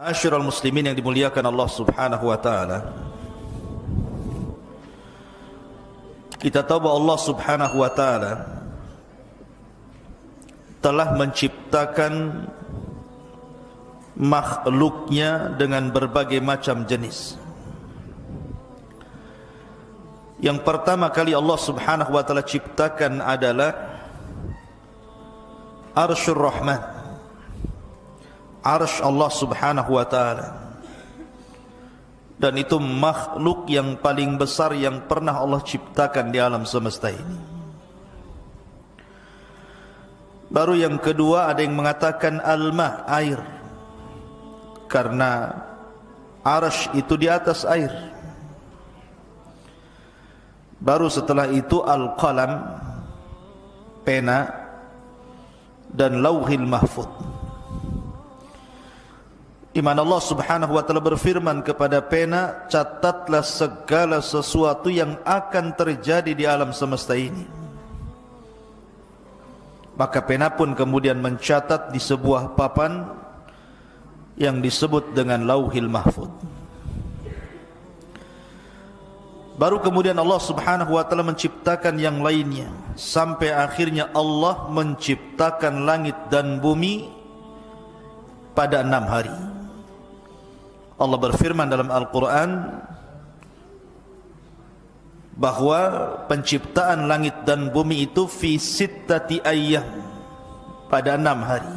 Ma'asyiral muslimin yang dimuliakan Allah Subhanahu wa taala. Kita tahu bahwa Allah Subhanahu wa taala telah menciptakan makhluknya dengan berbagai macam jenis. Yang pertama kali Allah Subhanahu wa taala ciptakan adalah Arsyur Rahman, Arsy Allah Subhanahu wa taala. Dan itu makhluk yang paling besar yang pernah Allah ciptakan di alam semesta ini. Baru yang kedua ada yang mengatakan al-ma, air, karena Arsy itu di atas air. Baru setelah itu al-qalam, pena, dan lauhil mahfuz, di mana Allah Subhanahu wa taala berfirman kepada pena, catatlah segala sesuatu yang akan terjadi di alam semesta ini. Maka pena pun kemudian mencatat di sebuah papan yang disebut dengan lauhil mahfuz. Baru kemudian Allah Subhanahu wa taala menciptakan yang lainnya, sampai akhirnya Allah menciptakan langit dan bumi pada 6 hari. Allah berfirman dalam Al-Quran bahwa penciptaan langit dan bumi itu fi sittati ayyam, pada 6 hari.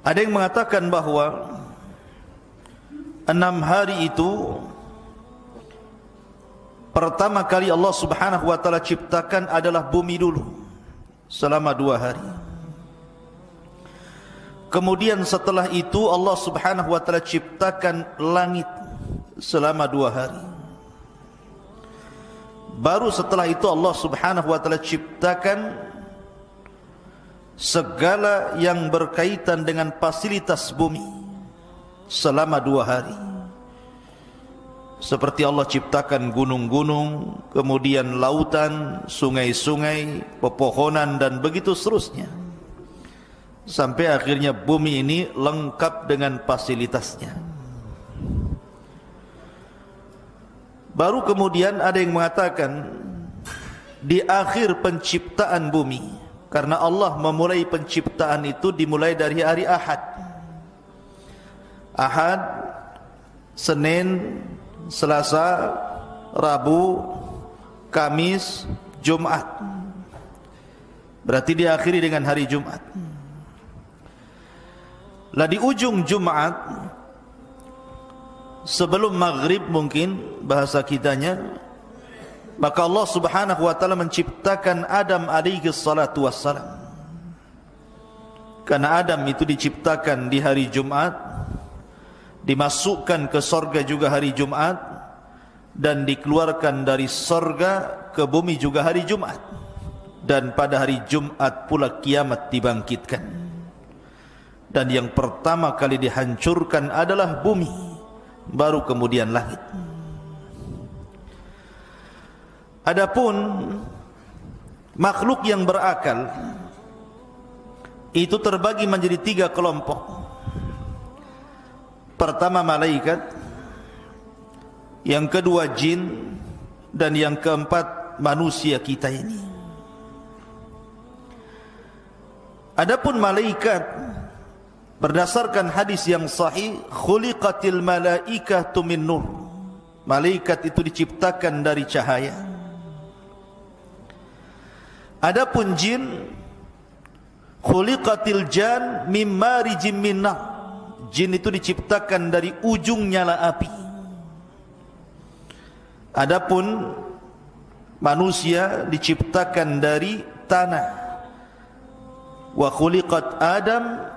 Ada yang mengatakan bahwa 6 hari itu pertama kali Allah Subhanahu wa taala ciptakan adalah bumi dulu selama 2 hari. Kemudian setelah itu Allah Subhanahu wa taala ciptakan langit selama 2 hari. Baru setelah itu Allah Subhanahu wa taala ciptakan segala yang berkaitan dengan fasilitas bumi selama 2 hari. Seperti Allah ciptakan gunung-gunung, kemudian lautan, sungai-sungai, pepohonan, dan begitu seterusnya, sampai akhirnya bumi ini lengkap dengan fasilitasnya. Baru kemudian ada yang mengatakan di akhir penciptaan bumi, karena Allah memulai penciptaan itu dimulai dari hari Ahad. Ahad, Senin, Selasa, Rabu, Kamis, Jumat. Berarti diakhiri dengan hari Jumat. Lah di ujung Jumat, sebelum maghrib mungkin bahasa kitanya, maka Allah Subhanahu wa taala menciptakan Adam alaihi salatu wassalam. Karena Adam itu diciptakan di hari Jumat, dimasukkan ke sorga juga hari Jumat, dan dikeluarkan dari sorga ke bumi juga hari Jumat. Dan pada hari Jumat pula kiamat dibangkitkan. Dan yang pertama kali dihancurkan adalah bumi, baru kemudian langit. Adapun makhluk yang berakal itu terbagi menjadi 3 kelompok. Pertama malaikat, yang kedua jin, dan yang keempat manusia kita ini. Adapun malaikat, berdasarkan hadis yang sahih, khuliqatil malaikatu min nur, malaikat itu diciptakan dari cahaya. Adapun jin, khuliqatil jan min marijim min nar, jin itu diciptakan dari ujung nyala api. Adapun manusia diciptakan dari tanah. Wa khuliqat Adam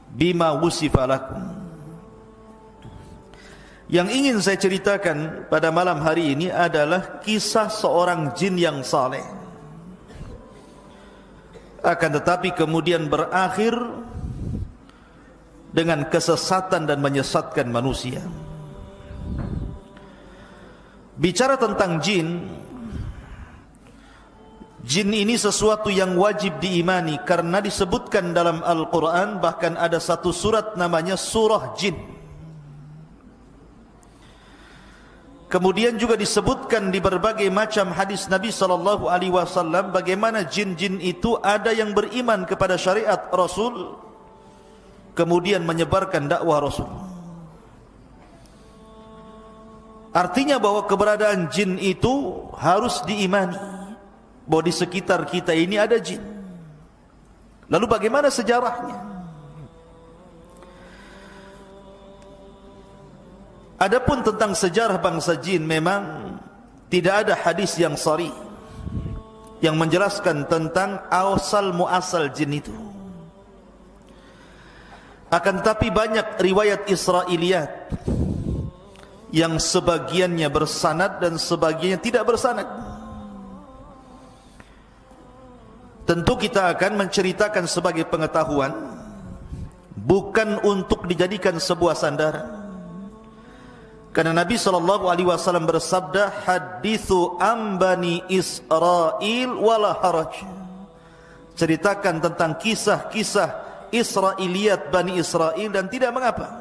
bima wusifa lakum. Yang ingin saya ceritakan pada malam hari ini adalah kisah seorang jin yang saleh, akan tetapi kemudian berakhir dengan kesesatan dan menyesatkan manusia. Bicara tentang jin, Jin ini sesuatu yang wajib diimani karena disebutkan dalam Al-Quran, bahkan ada satu surat namanya surah jin. Kemudian juga disebutkan di berbagai macam hadis Nabi SAW bagaimana jin-jin itu ada yang beriman kepada syariat Rasul, kemudian menyebarkan dakwah Rasul. Artinya bahwa keberadaan jin itu harus diimani, bahwa di sekitar kita ini ada jin. Lalu bagaimana sejarahnya? Adapun tentang sejarah bangsa jin, memang tidak ada hadis yang sharih yang menjelaskan tentang asal muasal jin itu. Akan tetapi banyak riwayat Israiliyat yang sebagiannya bersanad dan sebagiannya tidak bersanad. Tentu kita akan menceritakan sebagai pengetahuan, bukan untuk dijadikan sebuah sandaran. Karena Nabi SAW bersabda, hadithu ambani Israel wala haraj. Ceritakan tentang kisah-kisah Israiliyat Bani Israel dan tidak mengapa,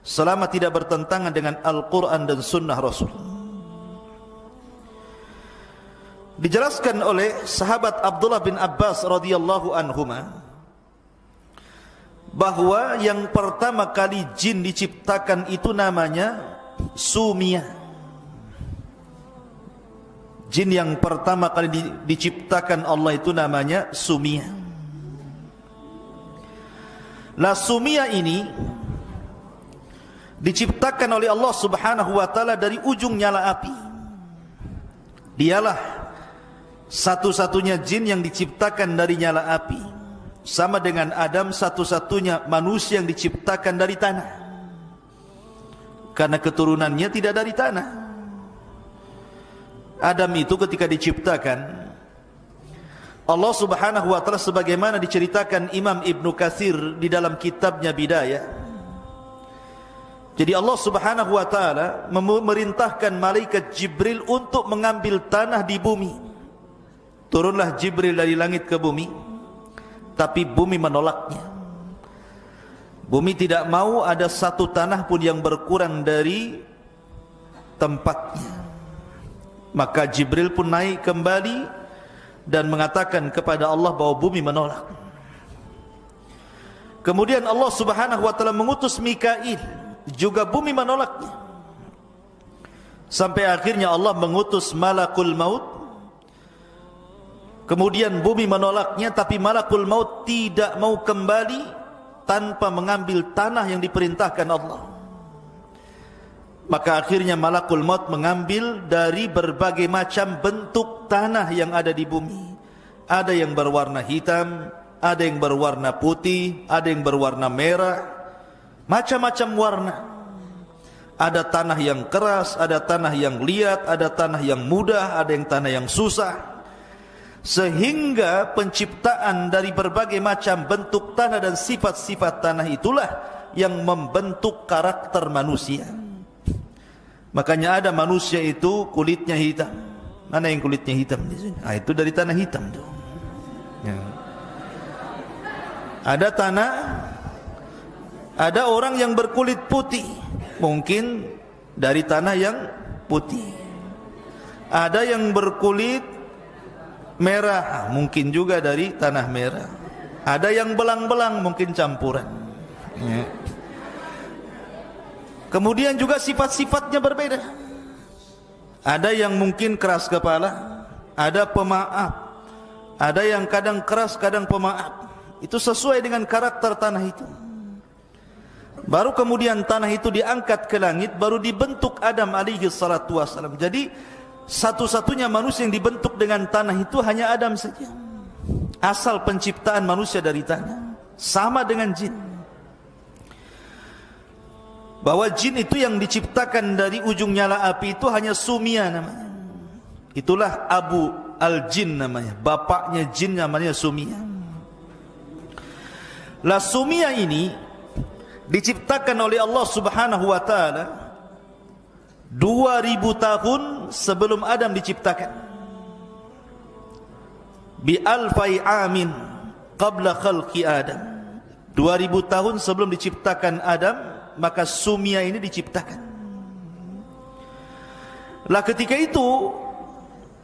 selama tidak bertentangan dengan Al-Quran dan Sunnah Rasul. Dijelaskan oleh sahabat Abdullah bin Abbas radhiyallahu anhuma bahwa yang pertama kali jin diciptakan itu namanya Sumia. Jin yang pertama kali diciptakan Allah itu namanya Sumia. Nah, Sumia ini diciptakan oleh Allah Subhanahu wa taala dari ujung nyala api. Dialah satu-satunya jin yang diciptakan dari nyala api. Sama dengan Adam, satu-satunya manusia yang diciptakan dari tanah, karena keturunannya tidak dari tanah. Adam itu ketika diciptakan, Allah Subhanahu wa taala sebagaimana diceritakan Imam Ibnu Katsir di dalam kitabnya Bidayah. Jadi Allah Subhanahu wa taala memerintahkan malaikat Jibril untuk mengambil tanah di bumi. Turunlah Jibril dari langit ke bumi, tapi bumi menolaknya. Bumi tidak mau ada satu tanah pun yang berkurang dari tempatnya. Maka Jibril pun naik kembali dan mengatakan kepada Allah bahwa bumi menolak. Kemudian Allah Subhanahu wa taala mengutus Mikail, juga bumi menolaknya. Sampai akhirnya Allah mengutus Malakul Maut. Kemudian bumi menolaknya, tapi Malakul Maut tidak mau kembali tanpa mengambil tanah yang diperintahkan Allah. Maka akhirnya Malakul Maut mengambil dari berbagai macam bentuk tanah yang ada di bumi. Ada yang berwarna hitam, ada yang berwarna putih, ada yang berwarna merah, macam-macam warna. Ada tanah yang keras, ada tanah yang liat, ada tanah yang mudah, ada yang tanah yang susah. Sehingga penciptaan dari berbagai macam bentuk tanah dan sifat-sifat tanah itulah yang membentuk karakter manusia. Makanya ada manusia itu kulitnya hitam. Mana yang kulitnya hitam di sini? Ah, itu dari tanah hitam tuh. Ya. Ada tanah, ada orang yang berkulit putih, mungkin dari tanah yang putih. Ada yang berkulit merah, mungkin juga dari tanah merah. Ada yang belang-belang, mungkin campuran. Ya. Kemudian juga sifat-sifatnya berbeda. Ada yang mungkin keras kepala, ada pemaaf, ada yang kadang keras, kadang pemaaf. Itu sesuai dengan karakter tanah itu. Baru kemudian tanah itu diangkat ke langit, baru dibentuk Adam alaihi salatu wassalam. Jadi satu-satunya manusia yang dibentuk dengan tanah itu hanya Adam saja. Asal penciptaan manusia dari tanah. Sama dengan jin. Bahwa jin itu yang diciptakan dari ujung nyala api itu hanya Sumia namanya. Itulah Abu Al-Jin namanya. Bapaknya jin namanya Sumia. Lah Sumia ini diciptakan oleh Allah Subhanahu wa taala 2000 tahun sebelum Adam diciptakan. bi alfai amin qabla khalqi Adam. 2000 tahun sebelum diciptakan Adam, maka Sumia ini diciptakan. Lah ketika itu,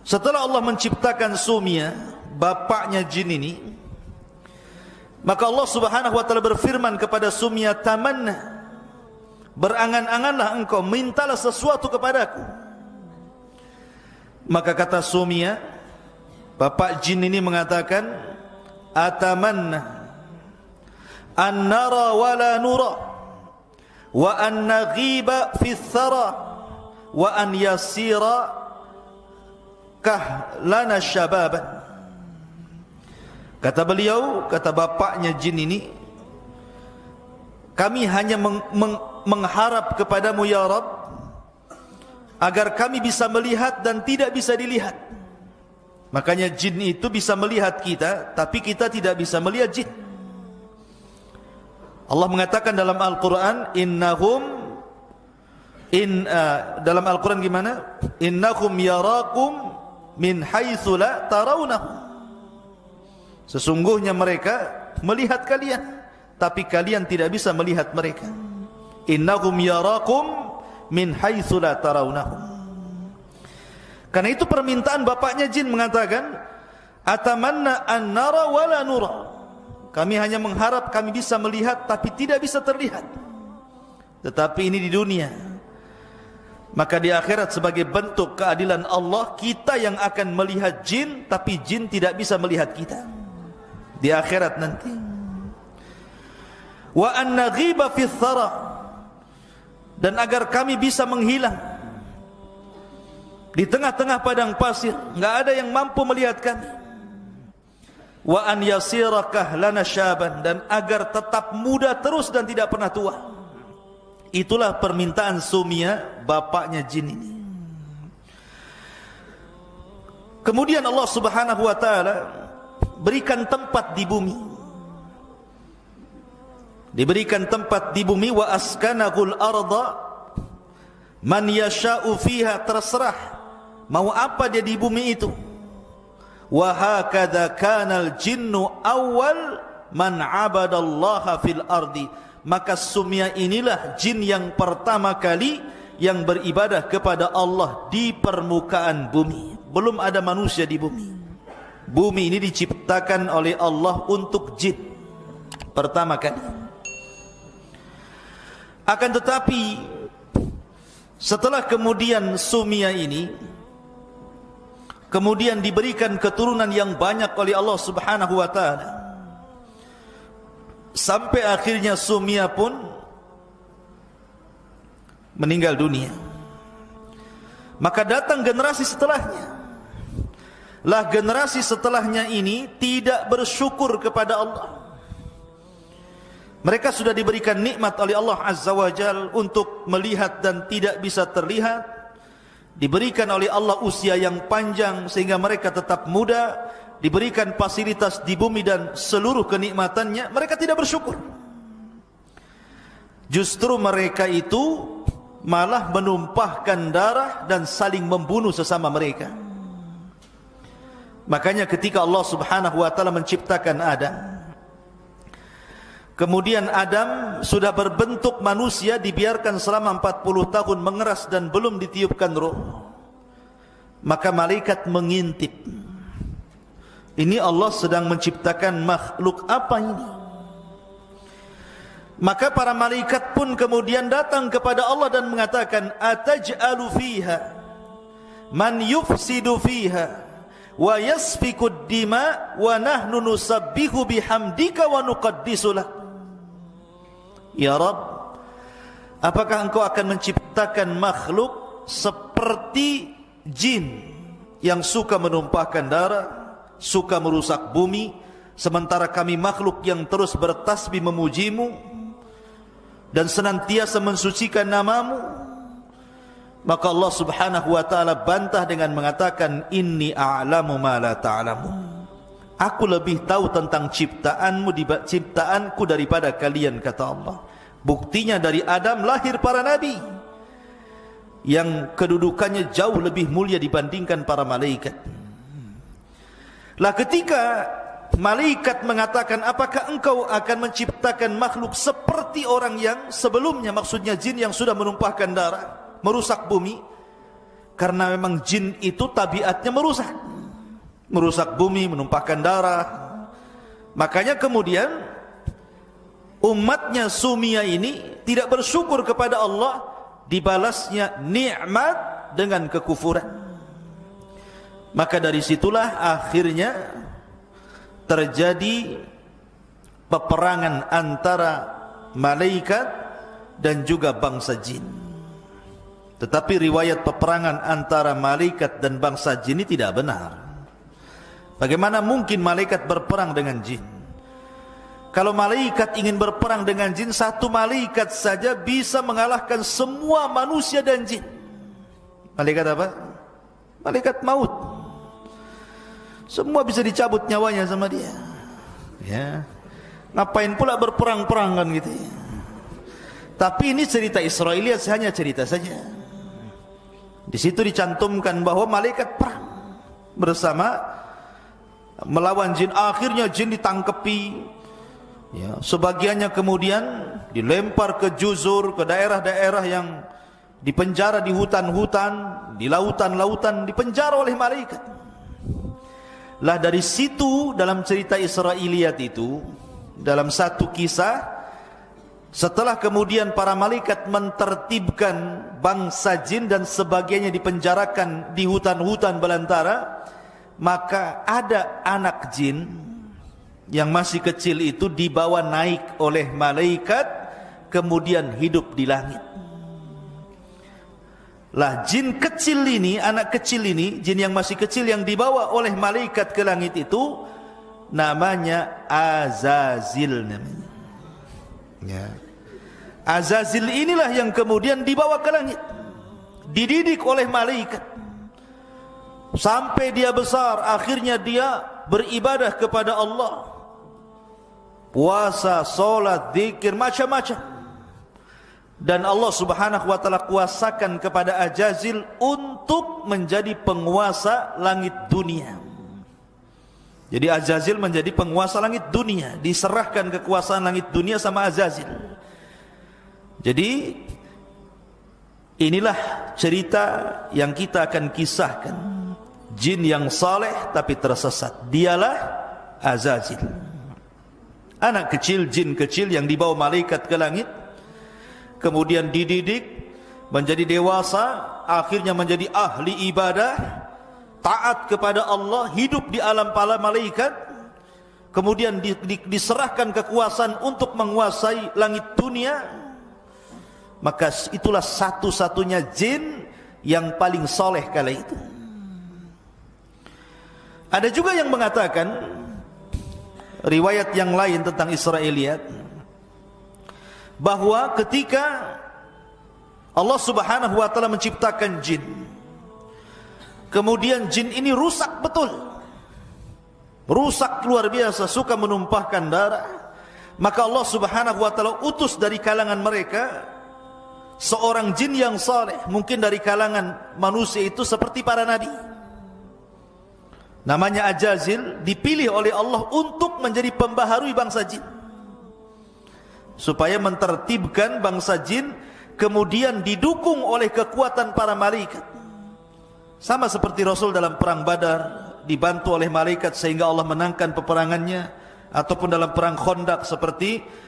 setelah Allah menciptakan Sumia, bapaknya jin ini, maka Allah Subhanahu wa taala berfirman kepada Sumia, tamanna, berangan-anganlah engkau, mintalah sesuatu kepadaku. Maka kata Sumia, bapak jin ini mengatakan, atamanna an nara wa la nura wa an naghiba fi thara wa an yasira kahlana syababan. Kata beliau, kata bapaknya jin ini, kami hanya mengharap kepadamu ya Rabb, agar kami bisa melihat dan tidak bisa dilihat. Makanya jin itu bisa melihat kita, tapi kita tidak bisa melihat jin. Allah mengatakan dalam Al-Quran, dalam Al-Quran gimana? Innahum yarakum min haitsu la tarawnahum. Sesungguhnya mereka melihat kalian, tapi kalian tidak bisa melihat mereka. Innahum yarakum min haitsu la tarawnahum. Karena itu permintaan bapaknya jin mengatakan, atamanna an nara wa la nura. Kami hanya mengharap kami bisa melihat tapi tidak bisa terlihat. Tetapi ini di dunia. Maka di akhirat sebagai bentuk keadilan Allah, kita yang akan melihat jin, tapi jin tidak bisa melihat kita di akhirat nanti. Wa an naghiba fi thara, dan agar kami bisa menghilang di tengah-tengah padang pasir, enggak ada yang mampu melihat kami. Wa an yasira kahlana syaban, dan agar tetap muda terus dan tidak pernah tua. Itulah permintaan Sumia, bapaknya jin ini. Kemudian Allah Subhanahu wa taala berikan tempat di bumi. Diberikan tempat di bumi, wa askanahul arda man yasha'u fiha, terserah mau apa dia di bumi itu. Wa hakadha kanal jinnu awal man abadallaha fil ardi. Maka Sumia inilah jin yang pertama kali yang beribadah kepada Allah di permukaan bumi. Belum ada manusia di bumi. Bumi ini diciptakan oleh Allah untuk jin pertama kali. Akan tetapi setelah kemudian Sumia ini kemudian diberikan keturunan yang banyak oleh Allah Subhanahu wa taala, sampai akhirnya Sumia pun meninggal dunia. Maka datang generasi setelahnya. Lah generasi setelahnya ini tidak bersyukur kepada Allah. Mereka sudah diberikan nikmat oleh Allah Azza wa Jal untuk melihat dan tidak bisa terlihat. Diberikan oleh Allah usia yang panjang sehingga mereka tetap muda. Diberikan fasilitas di bumi dan seluruh kenikmatannya, mereka tidak bersyukur. Justru mereka itu malah menumpahkan darah dan saling membunuh sesama mereka. Makanya ketika Allah Subhanahu wa taala menciptakan Adam, kemudian Adam sudah berbentuk manusia, dibiarkan selama 40 tahun mengeras dan belum ditiupkan roh. Maka malaikat mengintip, ini Allah sedang menciptakan makhluk apa ini? Maka para malaikat pun kemudian datang kepada Allah dan mengatakan, ataj'alu fiha man yufsidu fiha wa yasfikud dima wa nahnu nusabbihu bihamdika wa nuqaddisu lak. Ya Rabb, apakah engkau akan menciptakan makhluk seperti jin yang suka menumpahkan darah, suka merusak bumi, sementara kami makhluk yang terus bertasbih memujimu dan senantiasa mensucikan namamu? Maka Allah Subhanahu wa taala bantah dengan mengatakan, inni a'lamu ma la ta'lamun. Aku lebih tahu tentang ciptaanku daripada kalian, kata Allah. Buktinya dari Adam lahir para nabi yang kedudukannya jauh lebih mulia dibandingkan para malaikat. Lah ketika malaikat mengatakan, apakah engkau akan menciptakan makhluk seperti orang yang sebelumnya, maksudnya jin yang sudah menumpahkan darah, merusak bumi, karena memang jin itu tabiatnya merusak bumi, menumpahkan darah. Makanya kemudian umatnya Sumia ini tidak bersyukur kepada Allah, dibalasnya nikmat dengan kekufuran. Maka dari situlah akhirnya terjadi peperangan antara malaikat dan juga bangsa jin. Tetapi riwayat peperangan antara malaikat dan bangsa jin ini tidak benar. Bagaimana mungkin malaikat berperang dengan jin? Kalau malaikat ingin berperang dengan jin, satu malaikat saja bisa mengalahkan semua manusia dan jin. Malaikat apa? Malaikat maut. Semua bisa dicabut nyawanya sama dia. Ya. Ngapain pula berperang-perang kan gitu ya. Tapi ini cerita Israiliyat, hanya cerita saja. Di situ dicantumkan bahwa malaikat perang bersama melawan jin. Akhirnya jin ditangkepi. Ya, sebagiannya kemudian dilempar ke juzur, ke daerah-daerah yang dipenjara di hutan-hutan, di lautan-lautan, dipenjara oleh malaikat. Lah dari situ dalam cerita Israiliyat itu, dalam satu kisah, setelah kemudian para malaikat mentertibkan bangsa jin dan sebagainya dipenjarakan di hutan-hutan belantara, maka ada anak jin yang masih kecil itu dibawa naik oleh malaikat, kemudian hidup di langit. Lah jin kecil ini, anak kecil ini, jin yang masih kecil yang dibawa oleh malaikat ke langit itu namanya Azazil namanya. Ya. Azazil inilah yang kemudian dibawa ke langit, dididik oleh malaikat sampai dia besar. Akhirnya dia beribadah kepada Allah, puasa, solat, zikir, macam-macam. Dan Allah subhanahu wa ta'ala kuasakan kepada Azazil untuk menjadi penguasa langit dunia. Jadi Azazil menjadi penguasa langit dunia, diserahkan kekuasaan langit dunia sama Azazil. Jadi inilah cerita yang kita akan kisahkan. Jin yang saleh tapi tersesat, dialah Azazil. Anak kecil, jin kecil yang dibawa malaikat ke langit, kemudian dididik menjadi dewasa, akhirnya menjadi ahli ibadah, taat kepada Allah, hidup di alam para malaikat, kemudian diserahkan kekuasaan untuk menguasai langit dunia. Maka itulah satu-satunya jin yang paling soleh kala itu. Ada juga yang mengatakan riwayat yang lain tentang Israiliyat, bahwa ketika Allah subhanahu wa ta'ala menciptakan jin, kemudian jin ini rusak betul, rusak luar biasa, suka menumpahkan darah. Maka Allah subhanahu wa ta'ala utus dari kalangan mereka seorang jin yang saleh, mungkin dari kalangan manusia itu seperti para nabi, namanya Azazil, dipilih oleh Allah untuk menjadi pembaharui bangsa jin, supaya mentertibkan bangsa jin, kemudian didukung oleh kekuatan para malaikat. Sama seperti Rasul dalam perang Badar dibantu oleh malaikat sehingga Allah menangkan peperangannya, ataupun dalam perang Khandaq seperti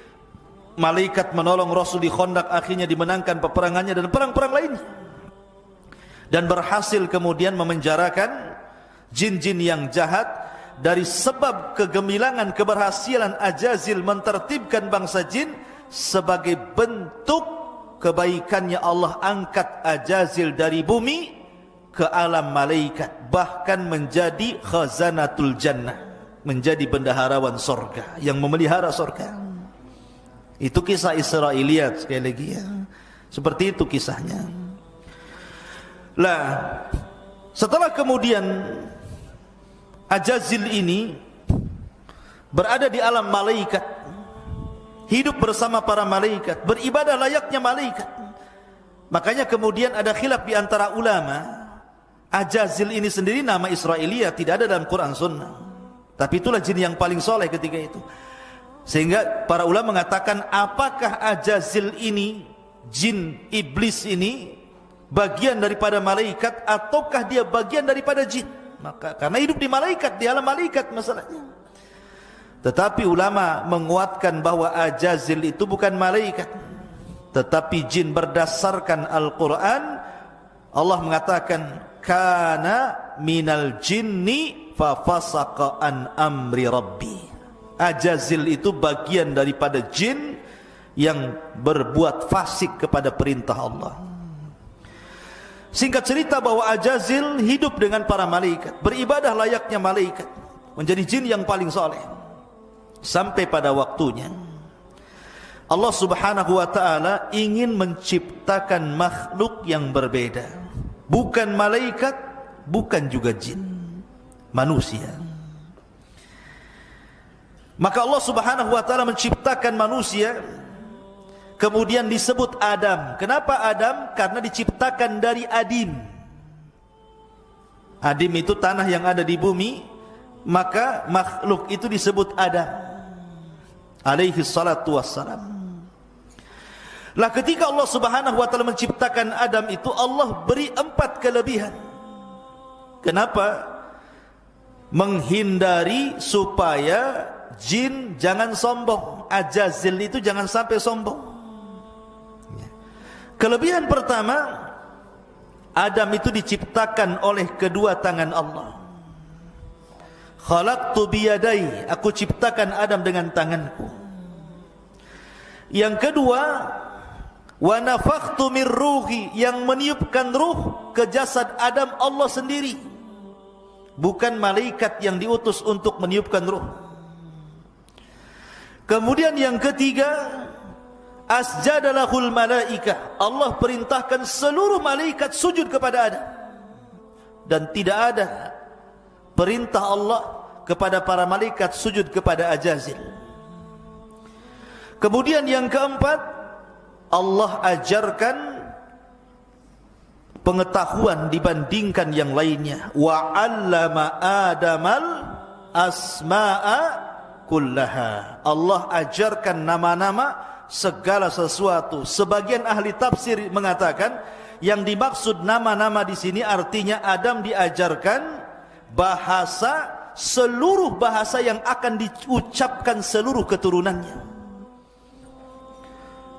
malaikat menolong Rasul di Khandaq, akhirnya dimenangkan peperangannya, dan perang-perang lainnya, dan berhasil kemudian memenjarakan jin-jin yang jahat. Dari sebab kegemilangan keberhasilan Azazil mentertibkan bangsa jin, sebagai bentuk kebaikannya Allah angkat Azazil dari bumi ke alam malaikat, bahkan menjadi khazanatul jannah, menjadi bendaharawan sorga yang memelihara sorga. Itu kisah Israiliyat sekali lagi ya. Seperti itu kisahnya. Lah setelah kemudian Azazil ini berada di alam malaikat, hidup bersama para malaikat, beribadah layaknya malaikat. Makanya kemudian ada khilaf di antara ulama, Azazil ini sendiri nama Israiliyat, tidak ada dalam Quran Sunnah. Tapi itulah jin yang paling soleh ketika itu. Sehingga para ulama mengatakan, apakah Ajazil ini, jin iblis ini, bagian daripada malaikat ataukah dia bagian daripada jin? Maka karena hidup di malaikat, di alam malaikat masalahnya. Tetapi ulama menguatkan bahwa Ajazil itu bukan malaikat, tetapi jin. Berdasarkan Al-Quran, Allah mengatakan, kana minal jinni fa fasaqa an amri rabbi. Ajazil itu bagian daripada jin yang berbuat fasik kepada perintah Allah. Singkat cerita bahwa Ajazil hidup dengan para malaikat, beribadah layaknya malaikat, menjadi jin yang paling soleh. Sampai pada waktunya Allah subhanahu wa ta'ala ingin menciptakan makhluk yang berbeda, bukan malaikat, bukan juga jin, manusia. Maka Allah subhanahu wa ta'ala menciptakan manusia, kemudian disebut Adam. Kenapa Adam? Karena diciptakan dari adim. Adim itu tanah yang ada di bumi, maka makhluk itu disebut Adam alaihi salatu wassalam. Lah ketika Allah subhanahu wa ta'ala menciptakan Adam itu, Allah beri 4 kelebihan. Kenapa? Menghindari supaya jin jangan sombong, Ajazil itu jangan sampai sombong. Kelebihan pertama, Adam itu diciptakan oleh kedua tangan Allah. Khalaqtu biyadai, aku ciptakan Adam dengan tanganku. Yang kedua, wa nafakhtu min ruhi, yang meniupkan ruh ke jasad Adam Allah sendiri, bukan malaikat yang diutus untuk meniupkan ruh. Kemudian yang ketiga, asjadalahul malaikah, Allah perintahkan seluruh malaikat sujud kepada Adam. Dan tidak ada perintah Allah kepada para malaikat sujud kepada Ajazil. Kemudian yang keempat, Allah ajarkan pengetahuan dibandingkan yang lainnya. Wa 'allama Adamal asma'a kullaha. Allah ajarkan nama-nama segala sesuatu. Sebagian ahli tafsir mengatakan yang dimaksud nama-nama di sini artinya Adam diajarkan bahasa, seluruh bahasa yang akan diucapkan seluruh keturunannya.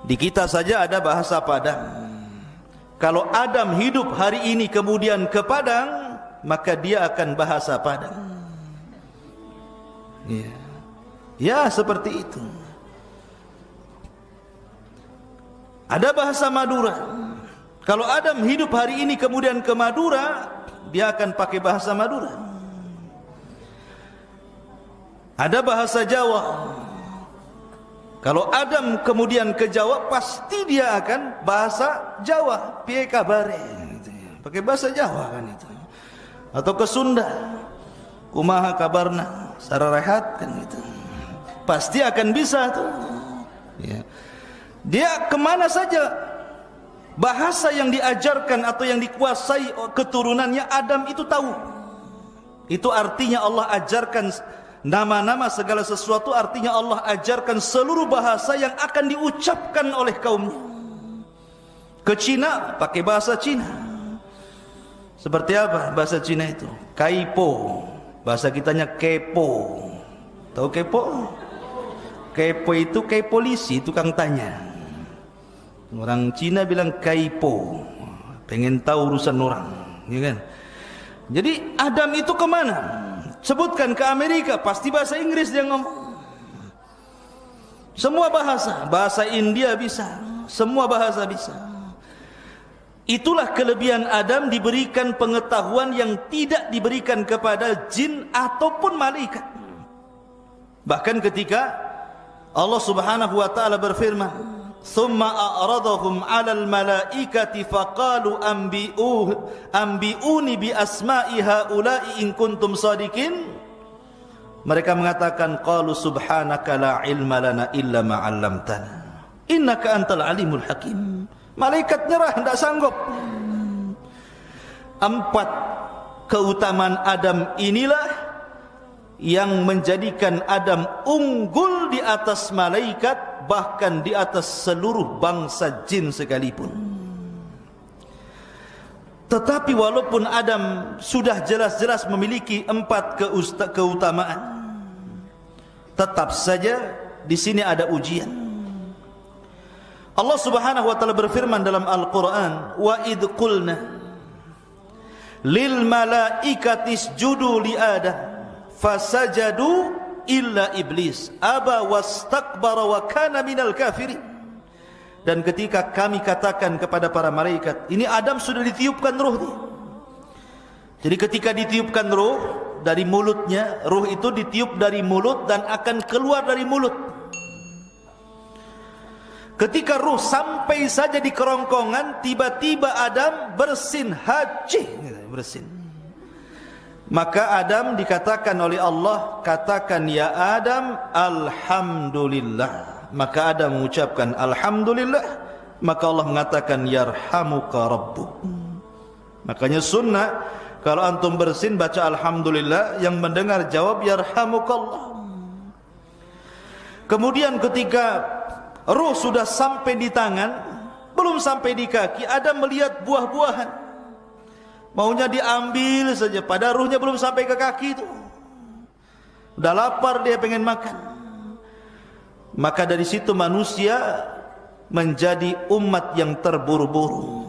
Di kita saja ada bahasa Padang. Kalau Adam hidup hari ini kemudian ke Padang, maka dia akan bahasa Padang. Ya, ya seperti itu. Ada bahasa Madura. Kalau Adam hidup hari ini kemudian ke Madura, dia akan pakai bahasa Madura. Ada bahasa Jawa. Kalau Adam kemudian ke Jawa, pasti dia akan bahasa Jawa. Piye kabare? Pakai bahasa Jawa kan itu. Atau ke Sunda, kumaha kabarna? Sararehat kan itu. Pasti akan bisa tuh. Ya. Dia kemana saja, bahasa yang diajarkan atau yang dikuasai keturunannya Adam itu tahu. Itu artinya Allah ajarkan nama-nama segala sesuatu, artinya Allah ajarkan seluruh bahasa yang akan diucapkan oleh kaumnya. Ke Cina pakai bahasa Cina. Seperti apa bahasa Cina itu? Kaipo. Bahasa kitanya kepo. Tahu kepo? Kepo itu kayak polisi, tukang tanya. Orang Cina bilang kaipo, pengen tahu urusan orang, ya kan? Jadi Adam itu kemana? Sebutkan ke Amerika, pasti bahasa Inggris dia ngomong. Semua bahasa, bahasa India bisa, semua bahasa bisa. Itulah kelebihan Adam, diberikan pengetahuan yang tidak diberikan kepada jin ataupun malaikat. Bahkan ketika Allah subhanahu wa ta'ala berfirman, Thumma a'radahum 'alal malaikati faqalu anbi'uni bi asma'i haula'i in kuntum shadiqin. Mereka mengatakan, qalu subhanaka la ilma lana illa ma 'allamtana innaka antal alimul hakim. Malaikat nyerah, tidak sanggup. 4 keutamaan Adam inilah yang menjadikan Adam unggul di atas malaikat, bahkan di atas seluruh bangsa jin sekalipun. Tetapi walaupun Adam sudah jelas-jelas memiliki 4 keutamaan, tetap saja di sini ada ujian. Allah Subhanahu wa taala berfirman dalam Al-Qur'an, "Wa id qulna lil malaikati isjudu li Adam fasajadu illa iblis aba wastakbara wa kana minal kafirin." Dan ketika kami katakan kepada para malaikat, ini Adam sudah ditiupkan ruh nih. Jadi ketika ditiupkan ruh dari mulutnya, ruh itu ditiup dari mulut dan akan keluar dari mulut. Ketika ruh sampai saja di kerongkongan, tiba-tiba Adam bersin, hajih, bersin. Maka Adam dikatakan oleh Allah, katakan ya Adam, alhamdulillah. Maka Adam mengucapkan alhamdulillah. Maka Allah mengatakan yarhamuka rabbuk. Makanya sunnah, kalau antum bersin baca alhamdulillah, yang mendengar jawab yarhamukallah. Kemudian ketika ruh sudah sampai di tangan, belum sampai di kaki, Adam melihat buah-buahan, maunya diambil saja, pada ruhnya belum sampai ke kaki itu. Udah lapar, dia pengen makan. Maka dari situ manusia menjadi umat yang terburu-buru.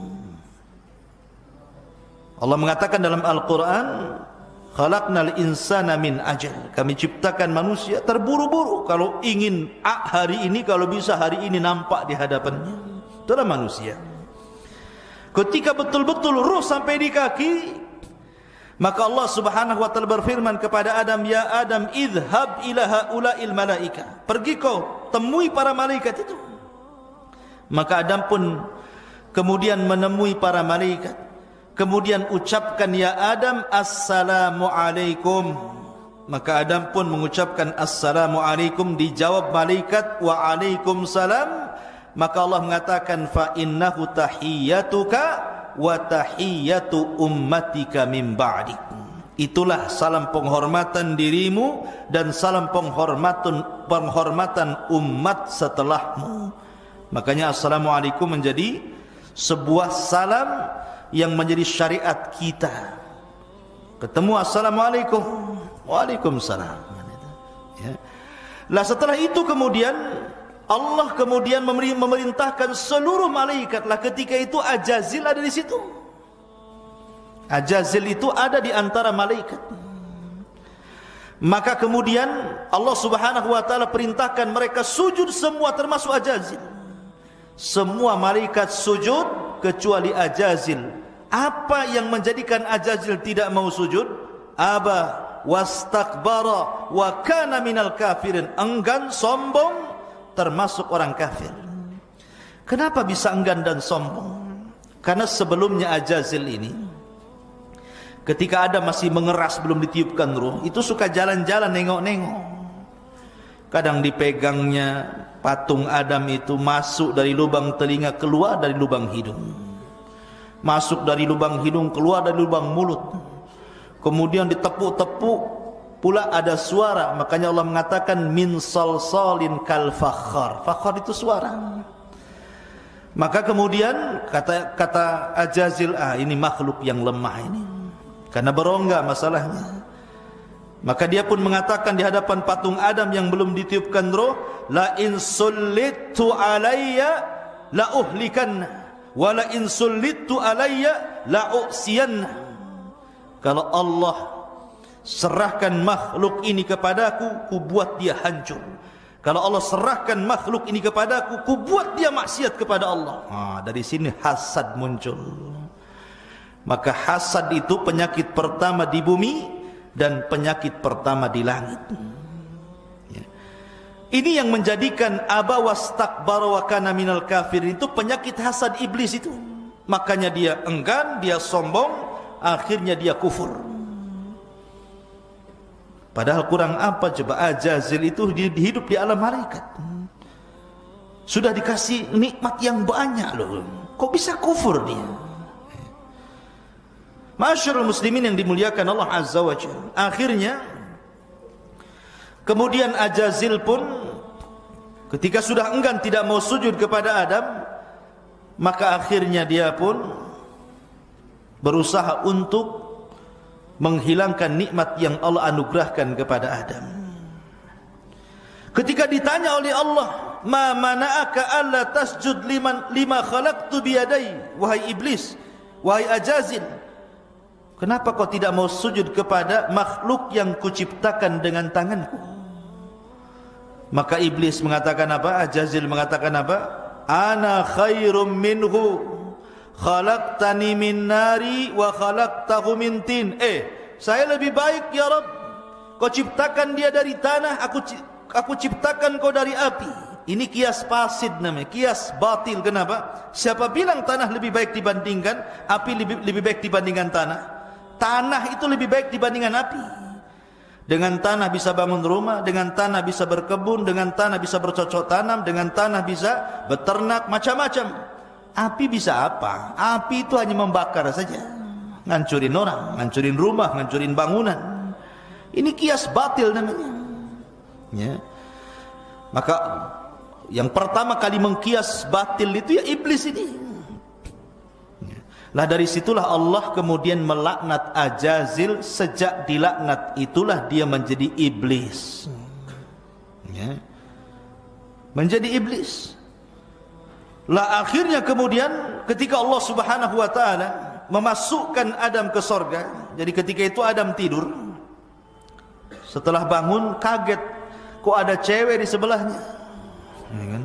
Allah mengatakan dalam Al-Quran, khalaqnal insana min ajal. Kami ciptakan manusia terburu-buru. Kalau ingin hari ini, kalau bisa hari ini nampak di hadapannya. Itulah manusia. Ketika betul-betul ruh sampai di kaki, maka Allah Subhanahu wa taala berfirman kepada Adam, ya Adam, idhhab ila haula'il malaika. Pergi kau temui para malaikat itu. Maka Adam pun kemudian menemui para malaikat. Kemudian ucapkan ya Adam, assalamu alaikum. Maka Adam pun mengucapkan assalamu alaikum, dijawab malaikat wa alaikum salam. Maka Allah mengatakan fa innahu tahiyyatuka wa tahiyyatu ummatika min ba'dik. Itulah salam penghormatan dirimu dan salam penghormatan umat setelahmu. Makanya assalamualaikum menjadi sebuah salam yang menjadi syariat kita. Ketemu assalamualaikum, waalaikumsalam. Ya. Lah setelah itu kemudian Allah kemudian memerintahkan seluruh malaikat. Lah ketika itu Ajazil ada di situ. Ajazil itu ada di antara malaikat. Maka kemudian Allah Subhanahu wa taala perintahkan mereka sujud semua, termasuk Ajazil. Semua malaikat sujud kecuali Ajazil. Apa yang menjadikan Ajazil tidak mau sujud? Aba wastakbara wa kana minal kafirin. Enggan, sombong, termasuk orang kafir. Kenapa bisa enggan dan sombong? Karena sebelumnya Ajazil ini, ketika Adam masih mengeras belum ditiupkan ruh, itu suka jalan-jalan nengok-nengok. Kadang dipegangnya patung Adam itu, masuk dari lubang telinga, keluar dari lubang hidung. Masuk dari lubang hidung, keluar dari lubang mulut. Kemudian ditepuk-tepuk, pula ada suara. Makanya Allah mengatakan min salsalin kal fakhar. Fakhar itu suara. Maka kemudian kata Ajazil, ini makhluk yang lemah ini, karena berongga masalahnya. Maka dia pun mengatakan di hadapan patung Adam yang belum ditiupkan roh, la in sullitu alayya la uhlikanna wa la in sullitu alayya la usiyanna. Kalau Allah serahkan makhluk ini kepadaku, ku buat dia hancur. Kalau Allah serahkan makhluk ini kepadaku, ku buat dia maksiat kepada Allah. Dari sini hasad muncul. Maka hasad itu penyakit pertama di bumi dan penyakit pertama di langit. Ini yang menjadikan aba wastakbara wa kana minal kafir, itu penyakit hasad iblis itu. Makanya dia enggan, dia sombong, akhirnya dia kufur. Padahal kurang apa coba? Ajazil itu hidup di alam malaikat, sudah dikasih nikmat yang banyak loh. Kok bisa kufur dia? Masyarul muslimin yang dimuliakan Allah Azza wa Jalla. Akhirnya Kemudian Ajazil pun ketika sudah enggan tidak mau sujud kepada Adam, maka akhirnya dia pun berusaha untuk menghilangkan nikmat yang Allah anugerahkan kepada Adam. Ketika ditanya oleh Allah, "Ma mana'aka alla tasjud lima khalaqtu biyadai?" Wahai iblis, wahai Ajazil, kenapa kau tidak mau sujud kepada makhluk yang kuciptakan dengan tanganku? Maka iblis mengatakan apa? Ajazil mengatakan apa? Ana khairum minhu, khalaqtani min nari wa khalaqtahu min tin. Saya lebih baik ya Rabb. Kau ciptakan dia dari tanah, aku ciptakan kau dari api. Ini kias fasid namanya, kias batil. Kenapa? Siapa bilang tanah lebih baik dibandingkan api, lebih baik dibandingkan tanah? Tanah itu lebih baik dibandingkan api. Dengan tanah bisa bangun rumah, dengan tanah bisa berkebun, dengan tanah bisa bercocok tanam, dengan tanah bisa beternak, macam-macam. Api bisa apa? Api itu hanya membakar saja, ngancurin orang, ngancurin rumah, ngancurin bangunan. Ini kias batil namanya. Ya. Maka yang pertama kali mengkias batil itu ya iblis ini. Lah dari situlah Allah kemudian melaknat Ajazil. Sejak dilaknat itulah dia menjadi iblis, ya. Menjadi iblis. Lah akhirnya kemudian ketika Allah Subhanahu wa ta'ala memasukkan Adam ke sorga, jadi ketika itu Adam tidur, setelah bangun kaget, kok ada cewek di sebelahnya, ya kan?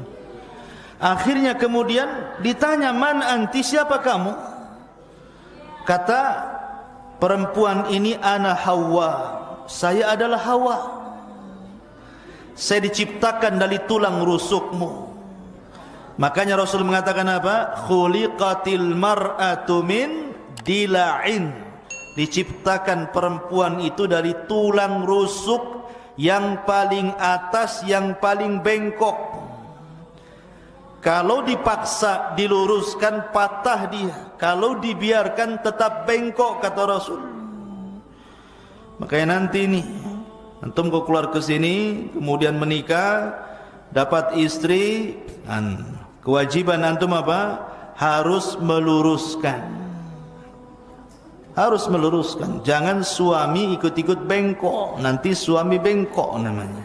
Akhirnya kemudian ditanya, "Man anti, siapa kamu?" Kata perempuan ini, "Ana Hawa, saya adalah Hawa. Saya diciptakan dari tulang rusukmu." Makanya Rasul mengatakan apa? Khuliqatil mar'atu min dila'in. Diciptakan perempuan itu dari tulang rusuk yang paling atas, yang paling bengkok. Kalau dipaksa diluruskan, patah dia. Kalau dibiarkan tetap bengkok, kata Rasul. Makanya nanti nih, antum kau keluar ke sini, kemudian menikah, dapat istri, kewajiban antum apa? Harus meluruskan. Harus meluruskan. Jangan suami ikut-ikut bengkok. Nanti suami bengkok namanya.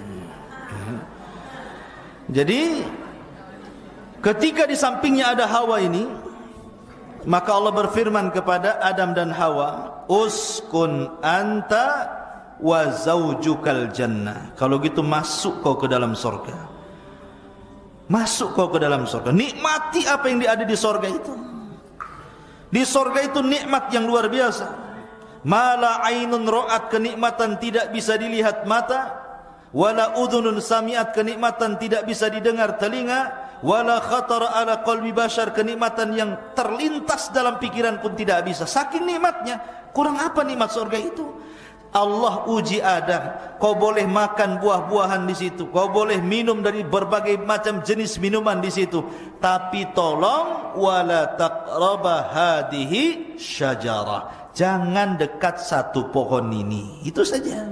Jadi ketika di sampingnya ada Hawa ini, maka Allah berfirman kepada Adam dan Hawa, "Uskun anta wa zaujukal jannah." Kalau gitu masuk kau ke dalam surga. Masuk kau ke dalam surga. Nikmati apa yang ada di surga itu. Di surga itu nikmat yang luar biasa. Mala ainun ra'at, kenikmatan tidak bisa dilihat mata. Wala udhunun sami'at, kenikmatan tidak bisa didengar telinga. Wala khatara ala qalbi bashar, kenikmatan yang terlintas dalam pikiran pun tidak bisa. Saking nikmatnya. Kurang apa nikmat surga itu? Allah uji Adam, kau boleh makan buah-buahan di situ, kau boleh minum dari berbagai macam jenis minuman di situ, tapi tolong wala taqraba hadhihi syajarah, jangan dekat satu pohon ini. Itu saja.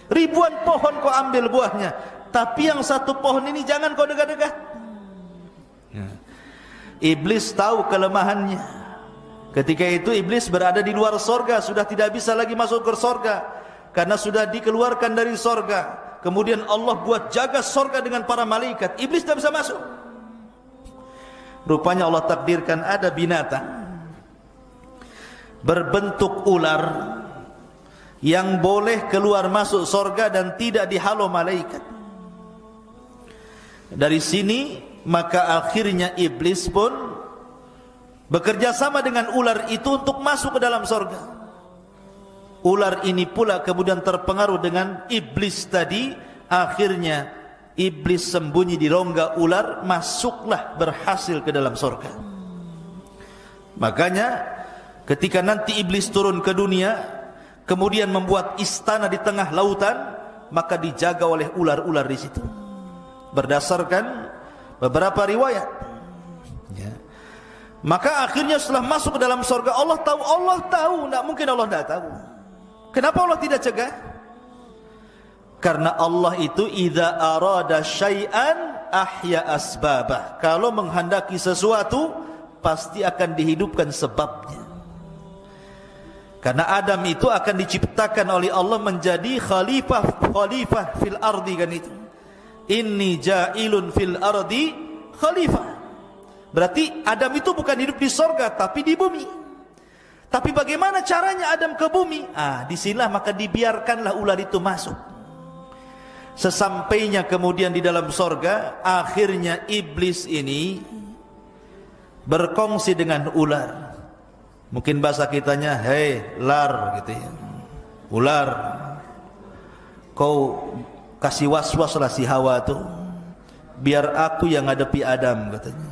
Ribuan pohon kau ambil buahnya, tapi yang satu pohon ini jangan kau dekat-dekat. Iblis tahu kelemahannya. Ketika itu iblis berada di luar sorga, sudah tidak bisa lagi masuk ke sorga, karena sudah dikeluarkan dari sorga. Kemudian Allah buat jaga sorga dengan para malaikat. Iblis tidak bisa masuk. Rupanya Allah takdirkan ada binatang berbentuk ular yang boleh keluar masuk sorga dan tidak dihalau malaikat. Dari sini maka akhirnya iblis pun bekerja sama dengan ular itu untuk masuk ke dalam sorga. Ular ini pula kemudian terpengaruh dengan iblis tadi. Akhirnya iblis sembunyi di rongga ular, masuklah berhasil ke dalam sorga. Makanya ketika nanti iblis turun ke dunia, kemudian membuat istana di tengah lautan, maka dijaga oleh ular-ular di situ. Berdasarkan beberapa riwayat, ya. Maka akhirnya setelah masuk ke dalam surga, Allah tahu, tidak mungkin Allah tidak tahu. Kenapa Allah tidak cegah? Karena Allah itu idza arada syai'an ahya asbabah. Kalau menghendaki sesuatu pasti akan dihidupkan sebabnya. Karena Adam itu akan diciptakan oleh Allah menjadi khalifah fil ardi, kan itu. Inni ja'ilun fil ardi khalifah. Berarti Adam itu bukan hidup di sorga tapi di bumi. Tapi bagaimana caranya Adam ke bumi? Disinilah maka dibiarkanlah ular itu masuk. Sesampainya kemudian di dalam sorga, akhirnya iblis ini berkongsi dengan ular. Mungkin bahasa kitanya, hei lar, gitu ya. Ular, kau kasih was-was lah si Hawa tuh, biar aku yang ngadepi Adam, katanya.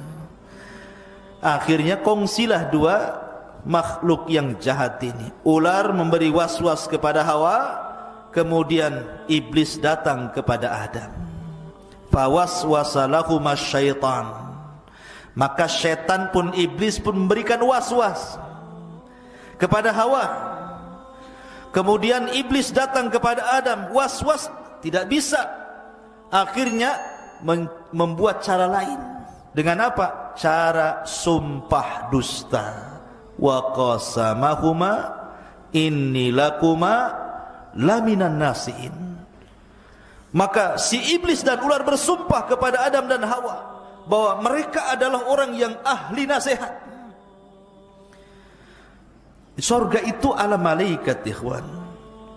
Akhirnya kongsilah dua makhluk yang jahat ini. Ular memberi was-was kepada Hawa, kemudian iblis datang kepada Adam. Fawaswasa lahuma syaitan. Maka syaitan pun, iblis pun memberikan was-was kepada Hawa. Kemudian iblis datang kepada Adam, was-was tidak bisa. Akhirnya membuat cara lain. Dengan apa? Cara sumpah dusta. Wa qasamahuma inni lakuma laminan nasihin. Maka si iblis dan ular bersumpah kepada Adam dan Hawa bahwa mereka adalah orang yang ahli nasihat. Surga itu ala malaikat, ikhwan.